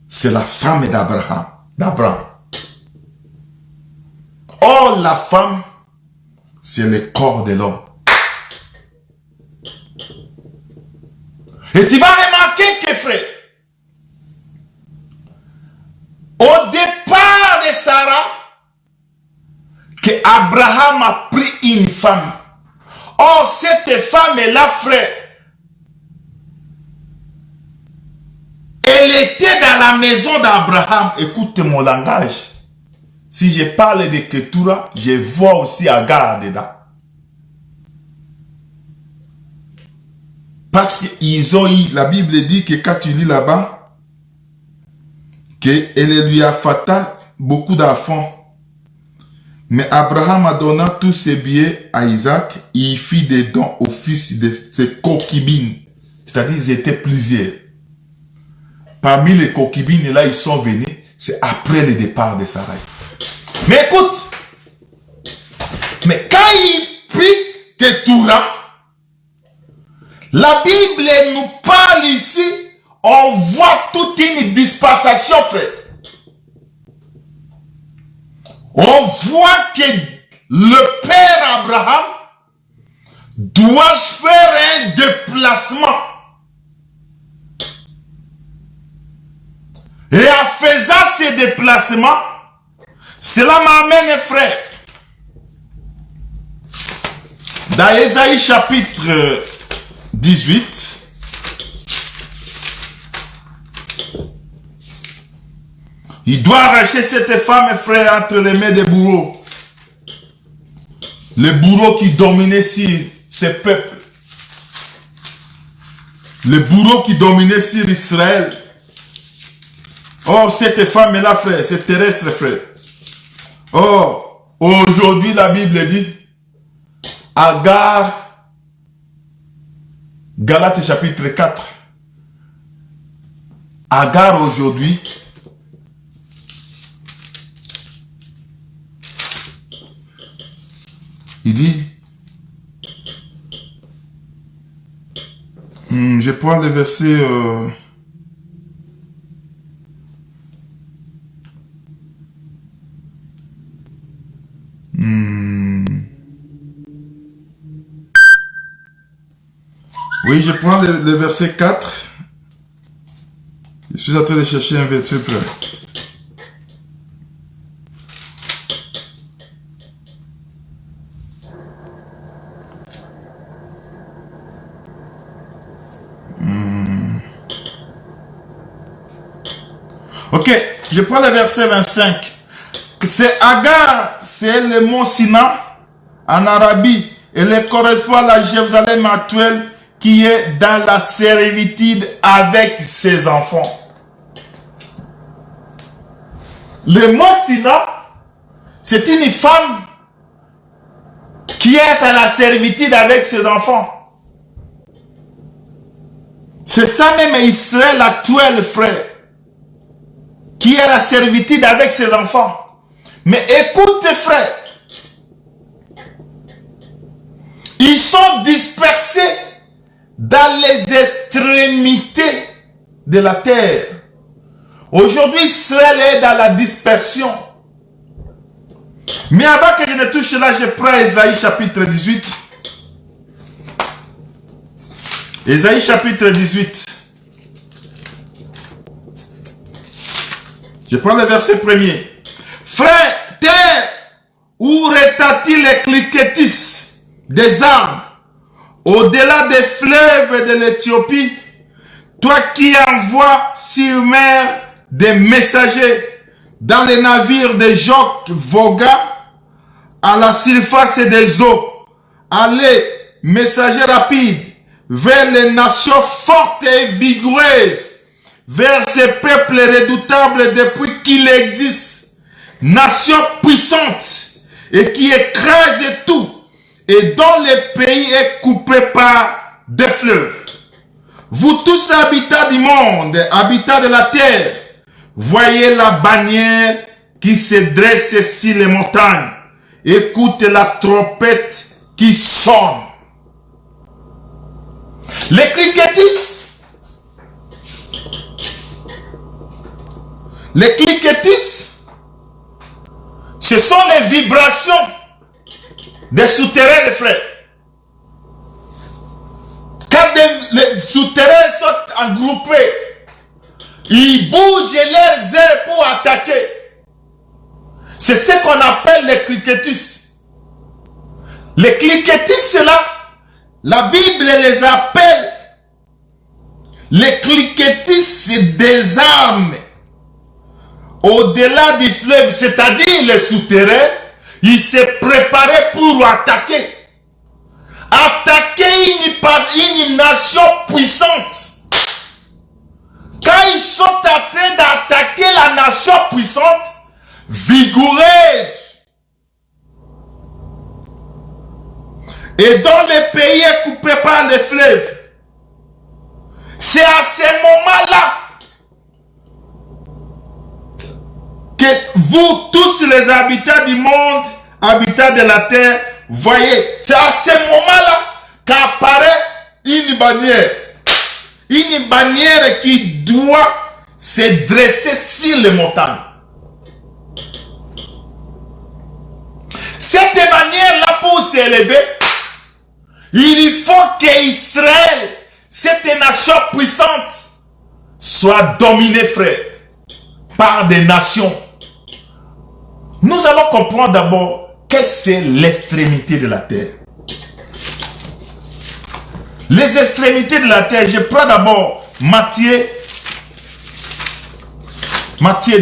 A: c'est la femme d'Abraham. Oh, la femme, c'est le corps de l'homme. Et tu vas remarquer que, frère, au départ de Sarah, que Abraham a pris une femme. Oh, cette femme est là, frère. Elle était dans la maison d'Abraham. Écoute mon langage. Si je parle de Ketura, je vois aussi Agar dedans. Parce qu'ils ont eu, la Bible dit que quand tu lis là-bas, qu'elle lui affata beaucoup d'enfants. Mais Abraham a donné tous ses biens à Isaac et il fit des dons au fils de ses concubines. C'est-à-dire ils étaient plusieurs. Parmi les concubines, et là ils sont venus, c'est après le départ de Sarai. Mais écoute, mais quand il prit Ketura, la Bible nous parle ici, on voit toute une dispensation, frère. On voit que le père Abraham doit faire un déplacement. Et en faisant ces déplacements, cela m'amène, frère, dans Ésaïe chapitre 18, il doit arracher cette femme, frère, entre les mains des bourreaux. Les bourreaux qui dominaient sur ces peuples. Les bourreaux qui dominaient sur Israël. Oh, cette femme-là, frère, c'est terrestre, frère. Oh, aujourd'hui, la Bible dit, Agar, Galates chapitre 4. Agar aujourd'hui, il dit, je prends le verset, oui, je prends le verset 4. Je suis en train de chercher un verset, frère. Ok, je prends le verset 25. C'est Agar, c'est le mont Sina en Arabie. Elle correspond à la Jérusalem actuelle qui est dans la servitude avec ses enfants. Le mont Sina, c'est une femme qui est à la servitude avec ses enfants. C'est ça même Israël actuel, frère, qui est à la servitude avec ses enfants. Mais écoute, frère, ils sont dispersés dans les extrémités de la terre. Aujourd'hui, Israël est dans la dispersion. Mais avant que je ne touche là, je prends Ésaïe chapitre 18. Ésaïe chapitre 18. Je prends le verset premier. Frère, terre, où retentit les cliquetis des armes, au-delà des fleuves de l'Éthiopie, toi qui envoies sur mer des messagers dans les navires de Joc Voga à la surface des eaux, allez, messagers rapides, vers les nations fortes et vigoureuses, vers ces peuples redoutables depuis qu'il existe, nations puissantes et qui écrasent tout, et dont le pays est coupé par des fleuves. Vous tous habitants du monde, habitants de la terre, voyez la bannière qui se dresse sur les montagnes. Écoutez la trompette qui sonne. Les cliquetis, ce sont les vibrations des souterrains, les frères. Quand les souterrains sont engroupés, ils bougent leurs ailes pour attaquer. C'est ce qu'on appelle les cliquetis. Les cliquetis, là, la Bible les appelle les cliquetis, c'est des armes au-delà du fleuve, c'est-à-dire les souterrains. Ils se préparaient pour attaquer. Attaquer une nation puissante. Quand ils sont en train d'attaquer la puissante, vigoureuse. Et dont le pays est coupé par les fleuves. C'est à ce moment-là que vous tous les habitants du monde, habitants de la terre, voyez. C'est à ce moment-là qu'apparaît une bannière. Une bannière qui doit se dresser sur les montagnes. Cette bannière-là, pour s'élever, il faut qu'Israël, cette nation puissante, soit dominée, frère, par des nations. Nous allons comprendre d'abord qu'est-ce que c'est l'extrémité de la terre. Les extrémités de la terre, je prends d'abord Matthieu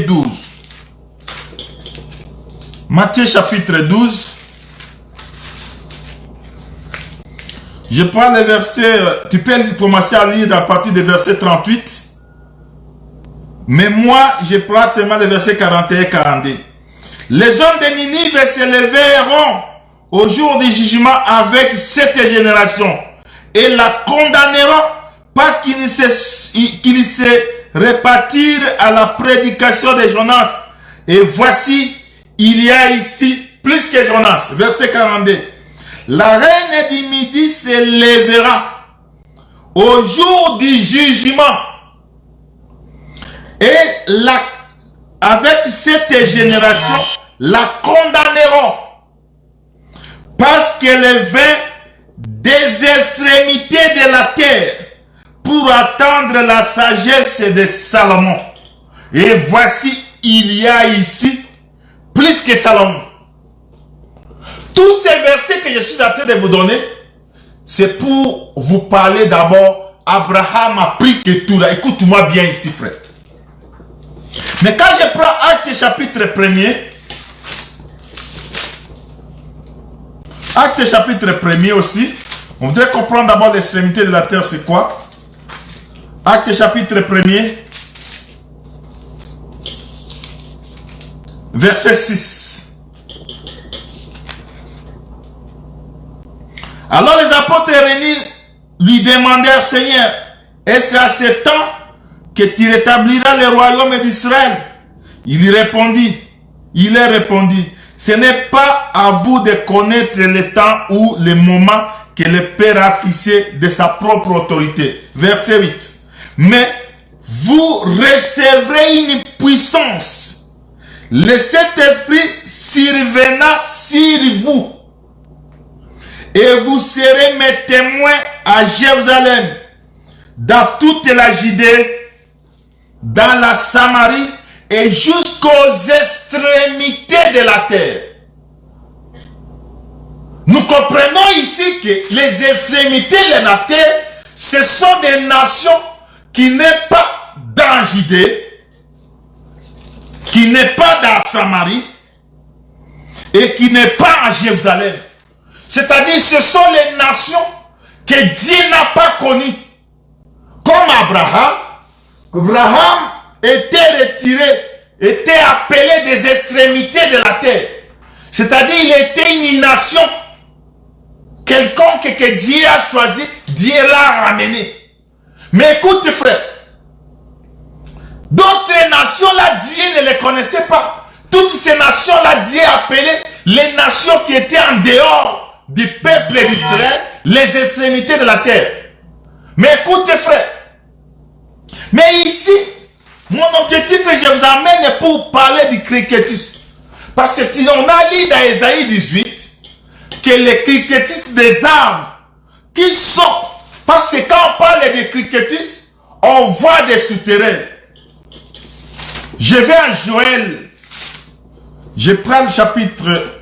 A: 12. Matthieu chapitre 12. Je prends les versets, tu peux commencer à lire à partir des versets 38. Mais moi, je prends seulement les versets 41 et 42. Les hommes de Ninive se lèveront au jour du jugement avec cette génération et la condamneront parce qu'ils se répartirent à la prédication de Jonas. Et voici, il y a ici plus que Jonas. Verset 42. La reine du midi se lèvera au jour du jugement et avec cette génération la condamneront parce qu'elle vint des extrémités de la terre pour attendre la sagesse de Salomon. Et voici, il y a ici plus que Salomon. Tous ces versets que je suis en train de vous donner, c'est pour vous parler d'abord. Abraham a pris que tout là. Écoute-moi bien ici, frère. Mais quand je prends Acte chapitre 1er, Acte chapitre 1er aussi, on voudrait comprendre d'abord l'extrémité de la terre, c'est quoi? Acte chapitre 1er, verset 6. Alors les apôtres réunis lui demandèrent, Seigneur, est-ce à ce temps que tu rétabliras le royaume d'Israël? Il leur répondit, ce n'est pas à vous de connaître le temps ou le moment que le Père a fixé de sa propre autorité. Verset 8. Mais vous recevrez une puissance. Le Saint-Esprit surviendra sur vous. Et vous serez mes témoins à Jérusalem, dans toute la Judée, dans la Samarie et jusqu'aux extrémités de la terre. Nous comprenons ici que les extrémités de la terre, ce sont des nations qui n'est pas dans Judée, qui n'est pas dans Samarie et qui n'est pas à Jérusalem. C'est-à-dire, ce sont les nations que Dieu n'a pas connues. Comme Abraham. Abraham était retiré, était appelé des extrémités de la terre. C'est-à-dire, il était une nation. Quelconque que Dieu a choisi, Dieu l'a ramené. Mais écoute, frère, d'autres nations-là, Dieu ne les connaissait pas. Toutes ces nations-là, Dieu appelait les nations qui étaient en dehors du peuple d'Israël, les extrémités de la terre. Mais écoutez, frère, mais ici, mon objectif, je vous amène pour parler du criquetisme. Parce qu'on a lu dans Ésaïe 18 que les criquetistes des armes qui sont, parce que quand on parle des criquetistes, on voit des souterrains. Je vais à Joël, je prends le chapitre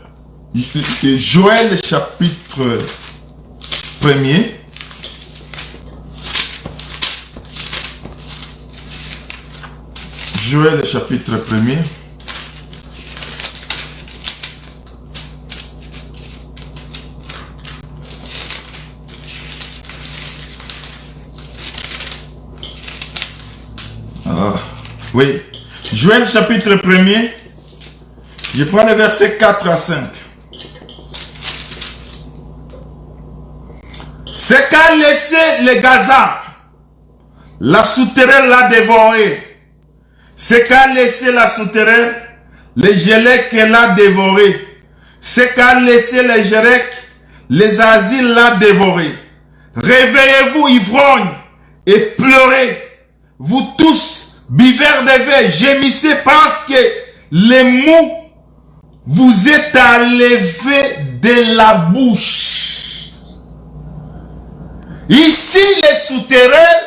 A: Joël chapitre 1er. Joël chapitre 1er. Oui. Joël chapitre 1er, je prends les versets 4 à 5. C'est qu'a laissé les Gaza, la souterraine l'a dévoré. C'est qu'a laissé la souterraine, les Gélèques l'a dévoré. C'est qu'a laissé les Gérèques, les asiles l'a dévoré. Réveillez-vous, ivrognes, et pleurez. Vous tous, buveurs de vin, gémissez parce que les mous vous est enlevé de la bouche. Ici, les souterrains,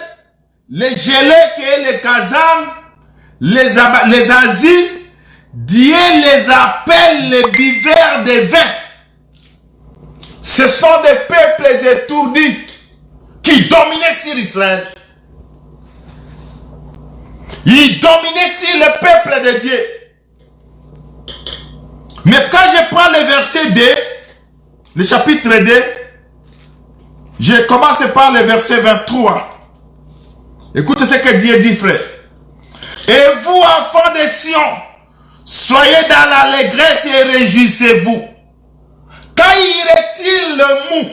A: les Gélèques et les Kazam, les asiles, Dieu les appelle les buveurs de vin. Ce sont des peuples étourdis qui dominaient sur Israël. Ils dominaient sur le peuple de Dieu. Mais quand je prends le verset 2, le chapitre 2, je commence par le verset 23. Écoutez ce que Dieu dit, frère. Et vous, enfants de Sion, soyez dans l'allégresse et réjouissez-vous. Quand il retire le mou,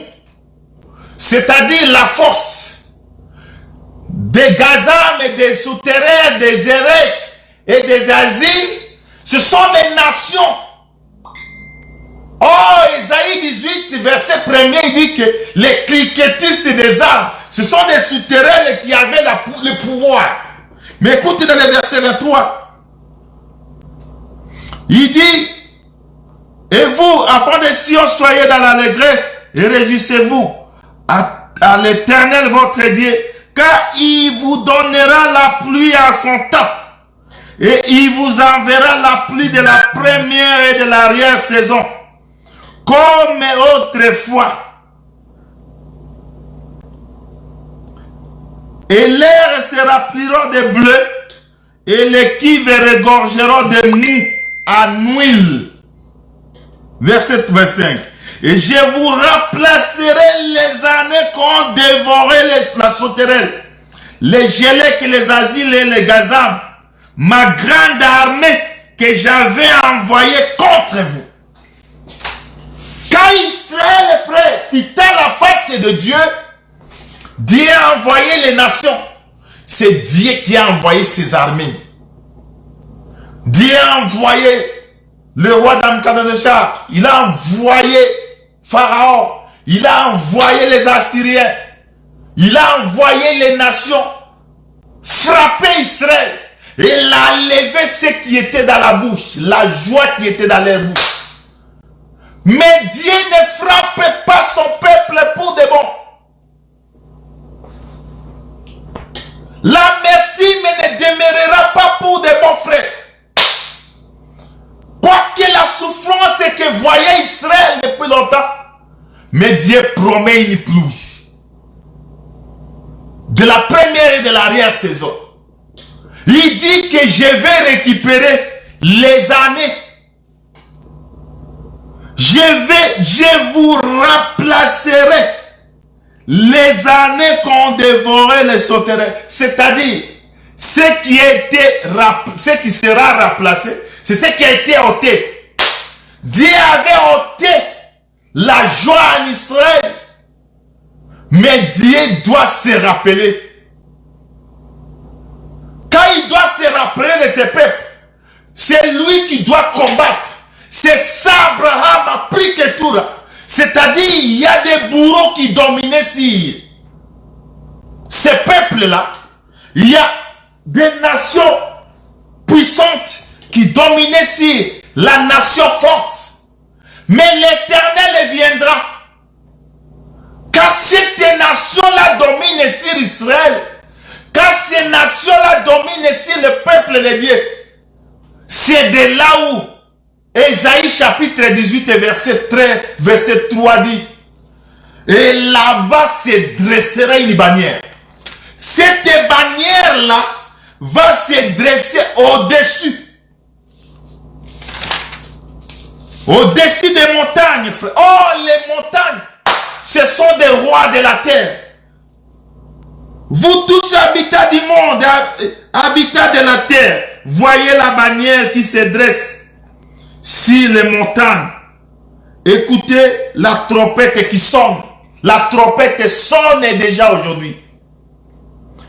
A: c'est-à-dire la force des Gazam et des souterrains, des Gérèques et des asiles, ce sont les nations. Oh, Isaïe 18, verset 1er, il dit que les cliquetistes des arbres, ce sont des souterrains qui avaient le pouvoir. Mais écoutez dans le verset 23, il dit, et vous, enfants de Sion, soyez dans l'allégresse et réjouissez-vous à l'Éternel votre Dieu, car il vous donnera la pluie à son temps, et il vous enverra la pluie de la première et de l'arrière-saison, comme autrefois. Et l'air se rempliront de bleu, et les cuves regorgeront de mou en huile. Verset 25. Et je vous remplacerai les années qu'ont dévoré la sauterelle, les Gélèques, les asiles et les Gazam, ma grande armée que j'avais envoyée contre vous. Quand Israël, frère, quittait la face de Dieu, Dieu a envoyé les nations. C'est Dieu qui a envoyé ses armées. Dieu a envoyé le roi d'Amkadoneshar. Il a envoyé Pharaon. Il a envoyé les Assyriens. Il a envoyé les nations frapper Israël. Et il a levé ce qui était dans la bouche, la joie qui était dans leur bouche. Mais Dieu ne frappe pas son peuple pour de bon. L'amertume ne demeurera pas pour de bons frères. Quoique la souffrance que voyait Israël depuis longtemps, mais Dieu promet une pluie. De la première et de l'arrière-saison. Il dit que je vais récupérer les années. Je vous remplacerai les années qu'ont dévoré les sauterelles. C'est-à-dire, ce qui sera remplacé, c'est ce qui a été ôté. Dieu avait ôté la joie en Israël. Mais Dieu doit se rappeler. Quand il doit se rappeler de ses peuples, c'est lui qui doit combattre. C'est ça Abraham a pris que tout là. C'est-à-dire, il y a des bourreaux qui dominaient sur ces peuples-là. Il y a des nations puissantes qui dominaient sur la nation forte. Mais l'Éternel viendra. Quand cette nation-là domine sur Israël, quand ces nations-là dominent sur le peuple de Dieu, c'est de là où Ésaïe chapitre 18 verset 3 dit, et là-bas se dressera une bannière. Cette bannière-là va se dresser au-dessus. Au-dessus des montagnes, frère. Oh, les montagnes, ce sont des rois de la terre. Vous tous habitants du monde, habitants de la terre, voyez la bannière qui se dresse sur les montagnes. Écoutez la trompette qui sonne. La trompette sonne déjà aujourd'hui.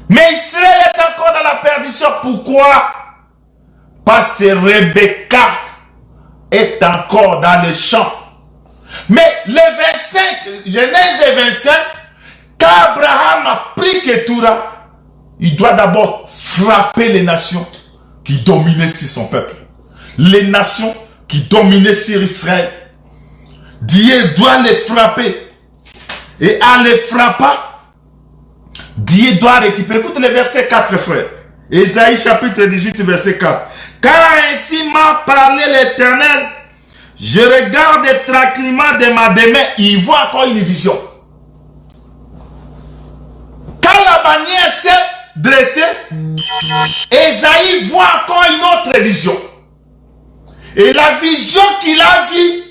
A: Mais Israël est encore dans la perdition. Pourquoi? Parce que Rebecca est encore dans le champ. Mais le 25, Genèse 25, quand Abraham a pris Ketura, il doit d'abord frapper les nations qui dominaient sur son peuple. Les nations qui dominaient sur Israël. Dieu doit les frapper. Et en les frappant, Dieu doit récupérer. Écoute le verset 4, frère. Ésaïe chapitre 18, verset 4. Car ainsi m'a parlé l'Éternel. Je regarde tranquillement de ma demeure. Il voit encore une vision. Quand la bannière s'est dressée, Ésaïe voit encore une autre vision. Et la vision qu'il a vue,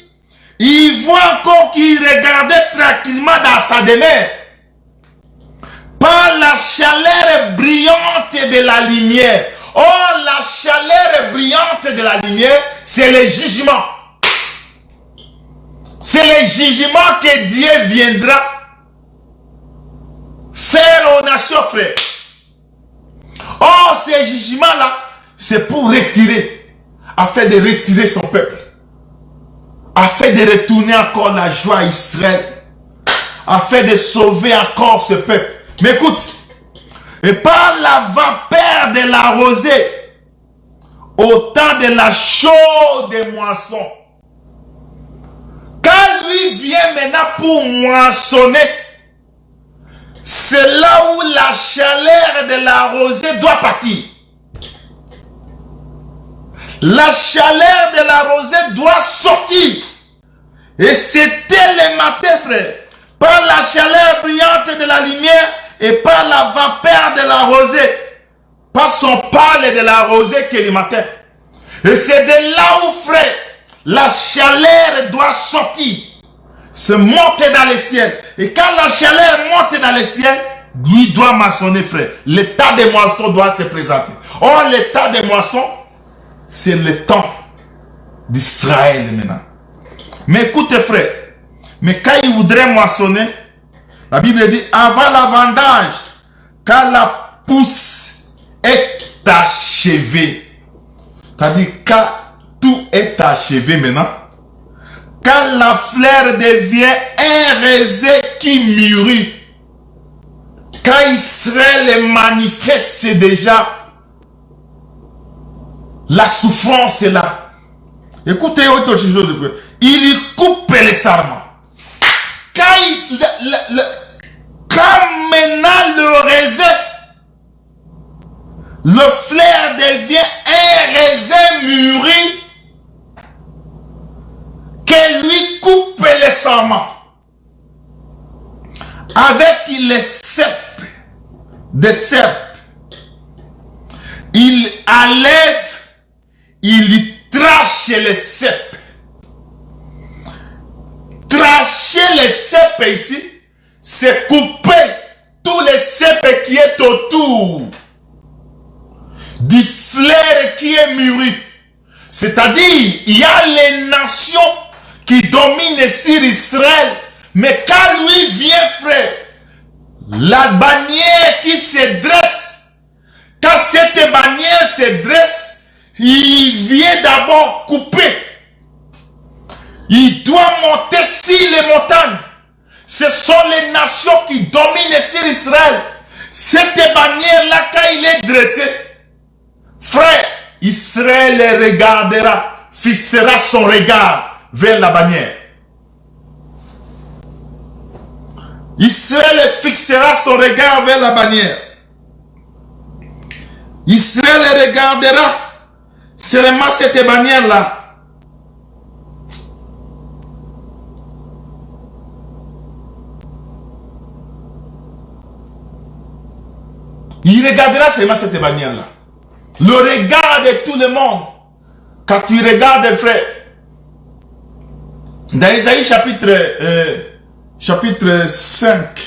A: il voit encore qu'il regardait tranquillement dans sa demeure. Par la chaleur brillante de la lumière. Oh, la chaleur brillante de la lumière, c'est le jugement. C'est le jugement que Dieu viendra faire aux nations, frère. Oh, ce jugement-là, c'est pour retirer, afin de retirer son peuple. Afin de retourner encore la joie à Israël. Afin de sauver encore ce peuple. Mais écoute, et par la vapeur de la rosée, au temps de la chaude moisson, quand lui vient maintenant pour moissonner, c'est là où la chaleur de la rosée doit partir. La chaleur de la rosée doit sortir. Et c'était le matin, frère. Par la chaleur brillante de la lumière et par la vapeur de la rosée. Par son parle de la rosée que le matin. Et c'est de là où, frère, la chaleur doit sortir. Se monter dans le ciel. Et quand la chaleur monte dans le ciel, lui doit moissonner, frère. L'état de moisson doit se présenter. Or, l'état de moisson, c'est le temps d'Israël maintenant. Mais écoutez, frère, mais quand il voudrait moissonner, la Bible dit, avant la vendange, quand la pousse est achevée, c'est-à-dire quand tout est achevé maintenant, quand la fleur devient un raisin qui mûrit, quand Israël manifeste déjà, la souffrance est là. Écoutez autre chose de frère. Il coupe les sarments. Quand maintenant le raisin, le fleur devient un raisin mûri, que lui coupe les sarments. Avec les cèpes, des cèpes, il enlève, il trache les cèpes. Tracher les cèpes ici, c'est couper tous les cèpes qui est autour du fleur qui est mûri. C'est-à-dire, il y a les nations qui dominent sur Israël. Mais quand lui vient, frère, la bannière qui se dresse, quand cette bannière se dresse, il vient d'abord couper. Il doit monter sur les montagnes. Ce sont les nations qui dominent sur Israël. Cette bannière-là, quand il est dressé, frère, Israël regardera, fixera son regard vers la bannière. Israël fixera son regard vers la bannière. Israël regardera seulement cette bannière-là. Il regardera seulement cette bannière-là. Le regard de tout le monde. Quand tu regardes, frère, dans Isaïe chapitre 5,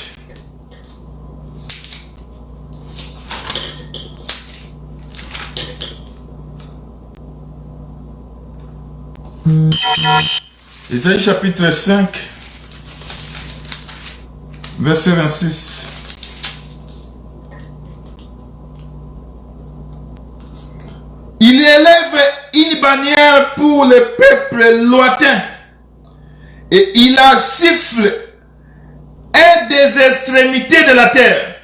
A: Ésaïe chapitre 5, verset 26. Il élève une bannière pour les peuples lointains et il a siffle et des extrémités de la terre.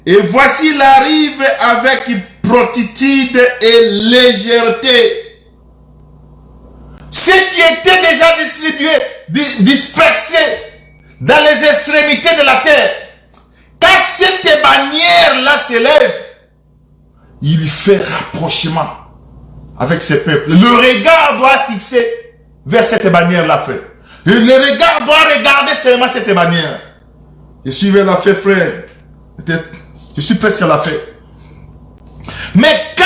A: Et voici il arrive avec promptitude et légèreté. Ce qui était déjà distribué, dispersé dans les extrémités de la terre, quand cette bannière-là s'élève, il fait rapprochement avec ses peuples. Le regard doit fixer vers cette bannière-là, frère. Et le regard doit regarder seulement cette bannière. Je suis vers la fête, frère. Je suis presque à la fête. Mais quand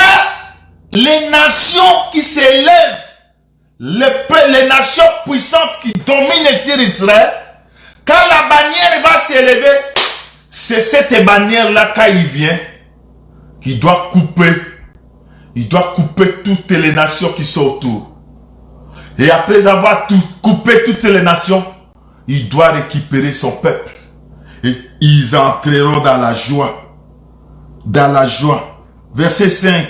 A: les nations qui s'élèvent, les nations puissantes qui dominent sur Israël, quand la bannière va s'élever, c'est cette bannière-là, quand il vient, qui doit couper. Il doit couper toutes les nations qui sont autour. Et après avoir coupé toutes les nations, il doit récupérer son peuple. Et ils entreront dans la joie. Dans la joie. Verset 5.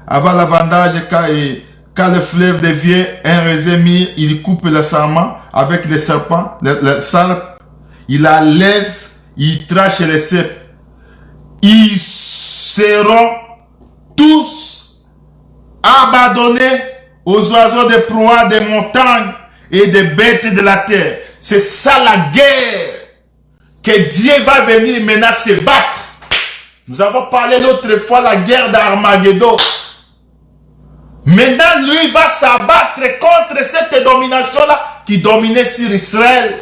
A: Avant la vendage, quand le fleuve devient un raisin mûr, il coupe le sarment avec les serpents, le sarpe. Il la lève, il trache les cèpes. Ils seront tous abandonnés aux oiseaux de proie des montagnes et des bêtes de la terre. C'est ça la guerre que Dieu va venir maintenant se battre. Nous avons parlé l'autre fois la guerre d'Armageddon. Maintenant, lui va s'abattre contre cette domination-là qui dominait sur Israël.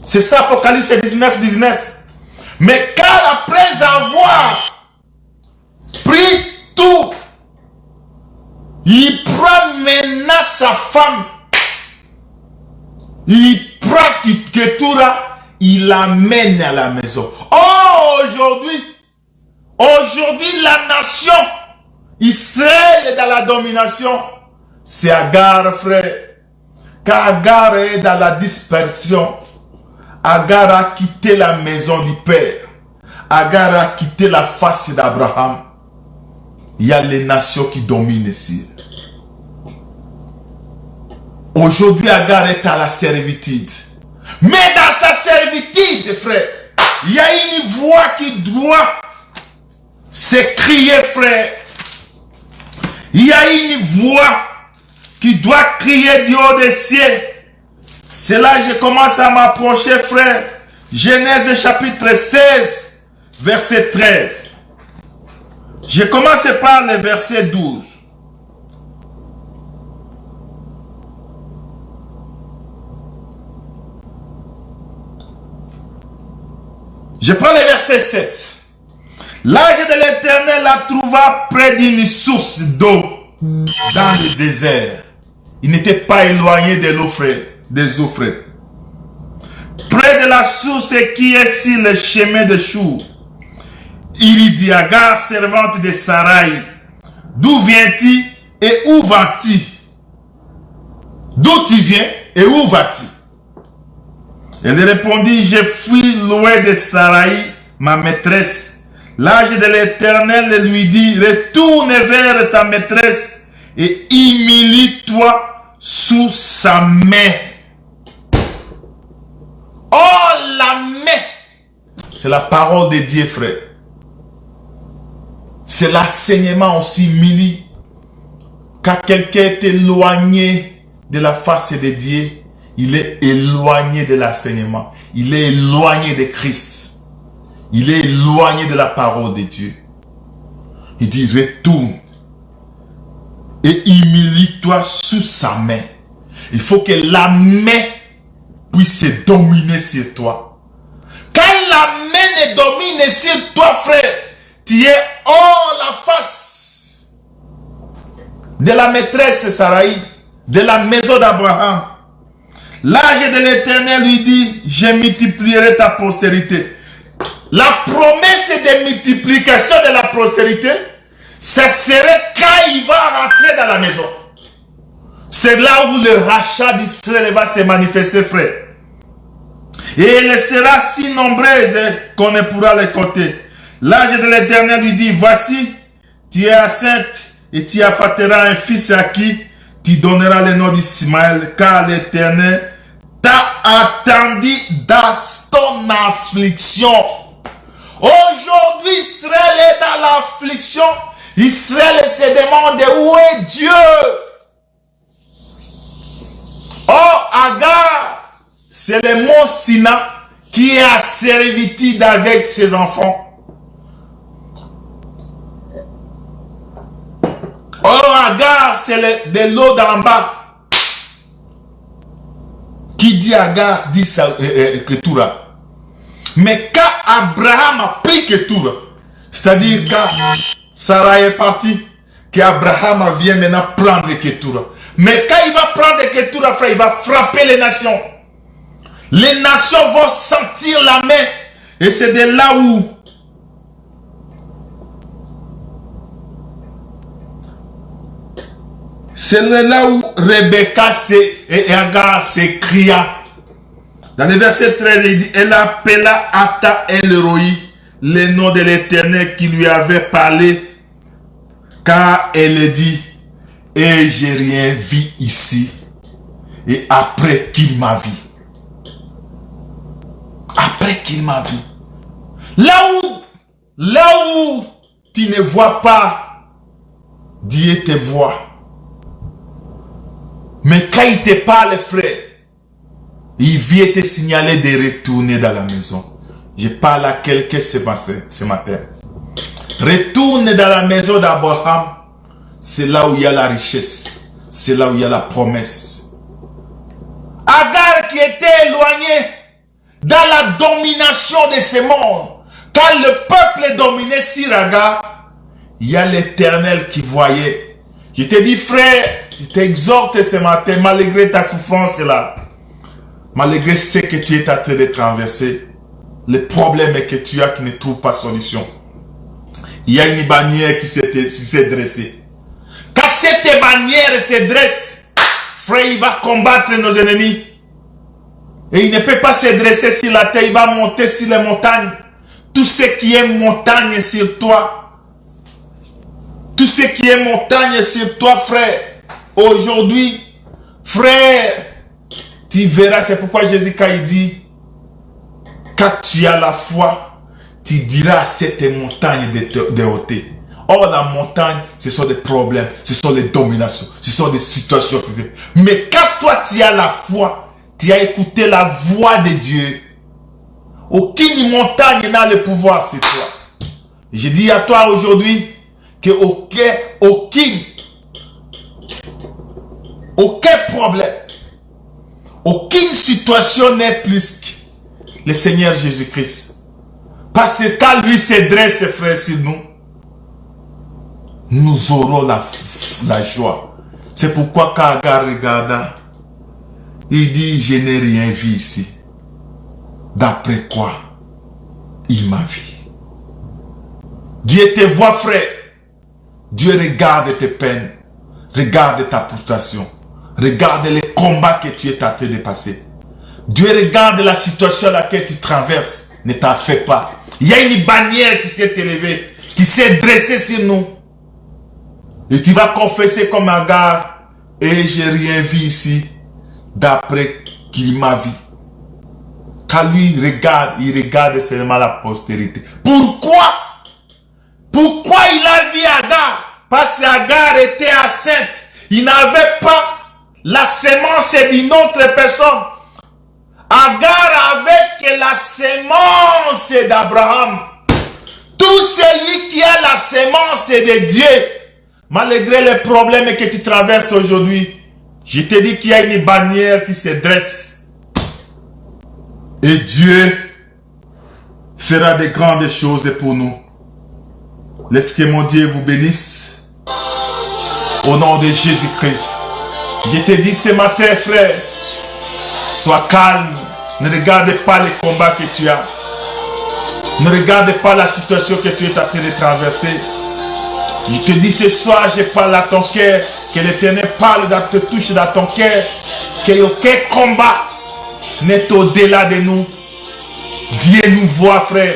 A: C'est ça Apocalypse 19, 19. Mais quand après avoir pris tout, il prend maintenant sa femme, il prend Ketura, il l'amène à la maison. Oh, aujourd'hui la nation Israël est dans la domination. C'est Agar, frère. Car Agar est dans la dispersion. Agar a quitté la maison du Père. Agar a quitté la face d'Abraham. Il y a les nations qui dominent ici. Aujourd'hui, Agar est à la servitude. Mais dans sa servitude, frère, il y a une voix qui doit s'écrier, frère. Il y a une voix qui doit crier du haut des cieux. C'est là que je commence à m'approcher, frère. Genèse chapitre 16, verset 13. Je commence par le verset 12. Je prends le verset 7. L'ange de l'Éternel la trouva près d'une source d'eau dans le désert. Il n'était pas éloigné de l'eau, frère, des eaux, frère. Près de la source qui est sur le chemin de Chour. Il dit, Agar, servante de Sarai, d'où viens-tu et où vas-tu? D'où tu viens et où vas-tu? Elle répondit, je fuis loin de Sarai, ma maîtresse. L'ange de l'Éternel lui dit, retourne vers ta maîtresse et humilie-toi sous sa main. Oh, la main! C'est la parole de Dieu, frère. C'est l'enseignement aussi, Mili. Quand quelqu'un est éloigné de la face de Dieu, il est éloigné de l'enseignement. Il est éloigné de Christ. Il est éloigné de la parole de Dieu. Il dit, retourne et humilie-toi sous sa main. Il faut que la main puisse dominer sur toi. Quand la main ne domine sur toi, frère, tu es hors la face de la maîtresse Sarai, de la maison d'Abraham. L'ange de l'Éternel lui dit, je multiplierai ta postérité. La promesse de multiplication de la postérité, ce serait quand il va rentrer dans la maison. C'est là où le rachat d'Israël va se manifester, frère. Et elle sera si nombreuse qu'on ne pourra les compter. L'ange de l'Éternel lui dit, voici, tu es enceinte et tu enfanteras un fils à qui tu donneras le nom d'Ismaël, car l'Éternel t'a attendu dans ton affliction. Aujourd'hui, Israël est dans l'affliction. Israël se demande où est Dieu. Oh, Agar, c'est le mont Sina qui est à servitude avec ses enfants. Oh, Agar, c'est de l'eau d'en bas. Qui dit Agar, dit Ketura. Mais quand Abraham a pris Ketura, c'est-à-dire quand Sarah est partie, qu'Abraham vient maintenant prendre Ketura. Mais quand il va prendre Ketura, frère, il va frapper les nations. Les nations vont sentir la main. Et c'est de là où Rebecca et Agar s'écria. Dans le verset 13, il dit, elle appela Ata El-Roi, le nom de l'Éternel qui lui avait parlé, car elle dit, et j'ai rien vu ici, et après qu'il m'a vu. Après qu'il m'a vu. Là où tu ne vois pas, Dieu te voit. Mais quand il te parle, frère, il vient te signaler de retourner dans la maison. Je parle à quelqu'un ce matin. Retourne dans la maison d'Abraham. C'est là où il y a la richesse. C'est là où il y a la promesse. Agar qui était éloigné dans la domination de ce monde. Quand le peuple est dominé sur Agar, il y a l'Éternel qui voyait. Je te dis, frère, je t'exhorte ce matin, malgré ta souffrance là, malgré ce que tu es en train de traverser, le problème est que tu as qui ne trouve pas solution. Il y a une bannière qui s'est dressée. Quand cette bannière se dresse, frère, il va combattre nos ennemis. Et il ne peut pas se dresser sur la terre, il va monter sur les montagnes. Tout ce qui est montagne sur toi, tout ce qui est montagne sur toi, frère, aujourd'hui, frère, tu verras, c'est pourquoi Jésus, quand il dit, quand tu as la foi, tu diras à cette montagne de ôter. Or, la montagne, ce sont des problèmes, ce sont des dominations, ce sont des situations. Mais quand toi, tu as la foi, tu as écouté la voix de Dieu, aucune montagne n'a le pouvoir sur toi. Je dis à toi aujourd'hui que aucun problème, aucune situation n'est plus que le Seigneur Jésus-Christ. Parce que quand lui se dresse, frère, sur nous, nous aurons la joie. C'est pourquoi quand Agar regarda, il dit, je n'ai rien vu ici. D'après quoi il m'a vu. Dieu te voit, frère. Dieu regarde tes peines. Regarde ta frustration. Regarde les combats que tu es en train de passer. Dieu regarde la situation à laquelle tu traverses. Ne t'en fais pas. Il y a une bannière qui s'est élevée, qui s'est dressée sur nous. Et tu vas confesser comme Agar, et j'ai rien vu ici, d'après qu'il m'a vu. Quand lui il regarde seulement la postérité. Pourquoi? Pourquoi il a vu Agar? Parce qu'Agar était enceinte. Il n'avait pas la semence d'une autre personne. Agar avait que la semence d'Abraham. Tout celui qui a la semence de Dieu, malgré les problèmes que tu traverses aujourd'hui, je te dis qu'il y a une bannière qui se dresse. Et Dieu fera de grandes choses pour nous. Laisse que mon Dieu vous bénisse. Au nom de Jésus-Christ. Je te dis ce matin, frère, sois calme. Ne regarde pas les combats que tu as. Ne regarde pas la situation que tu es en train de traverser. Je te dis ce soir, je parle à ton cœur, que l'Éternel parle, te touche dans ton cœur, que aucun combat n'est au-delà de nous. Dieu nous voit, frère.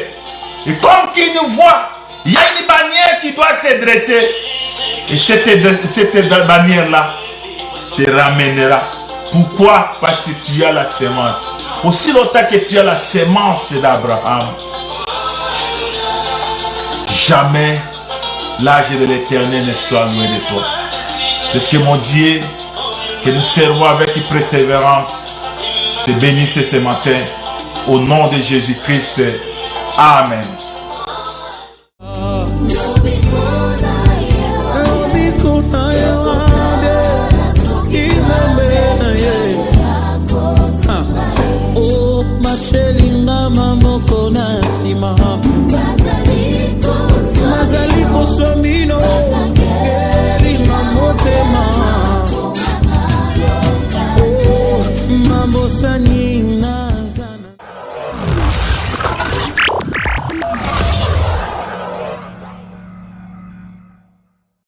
A: Et comme qu'il nous voit, il y a une bannière qui doit se dresser. Et cette bannière-là te ramènera. Pourquoi? Parce que tu as la sémence. Aussi longtemps que tu as la sémence d'Abraham, jamais l'âge de l'Éternel ne soit loin de toi. Parce que mon Dieu, que nous servons avec persévérance, te bénisse ce matin. Au nom de Jésus-Christ. Amen.
B: Sani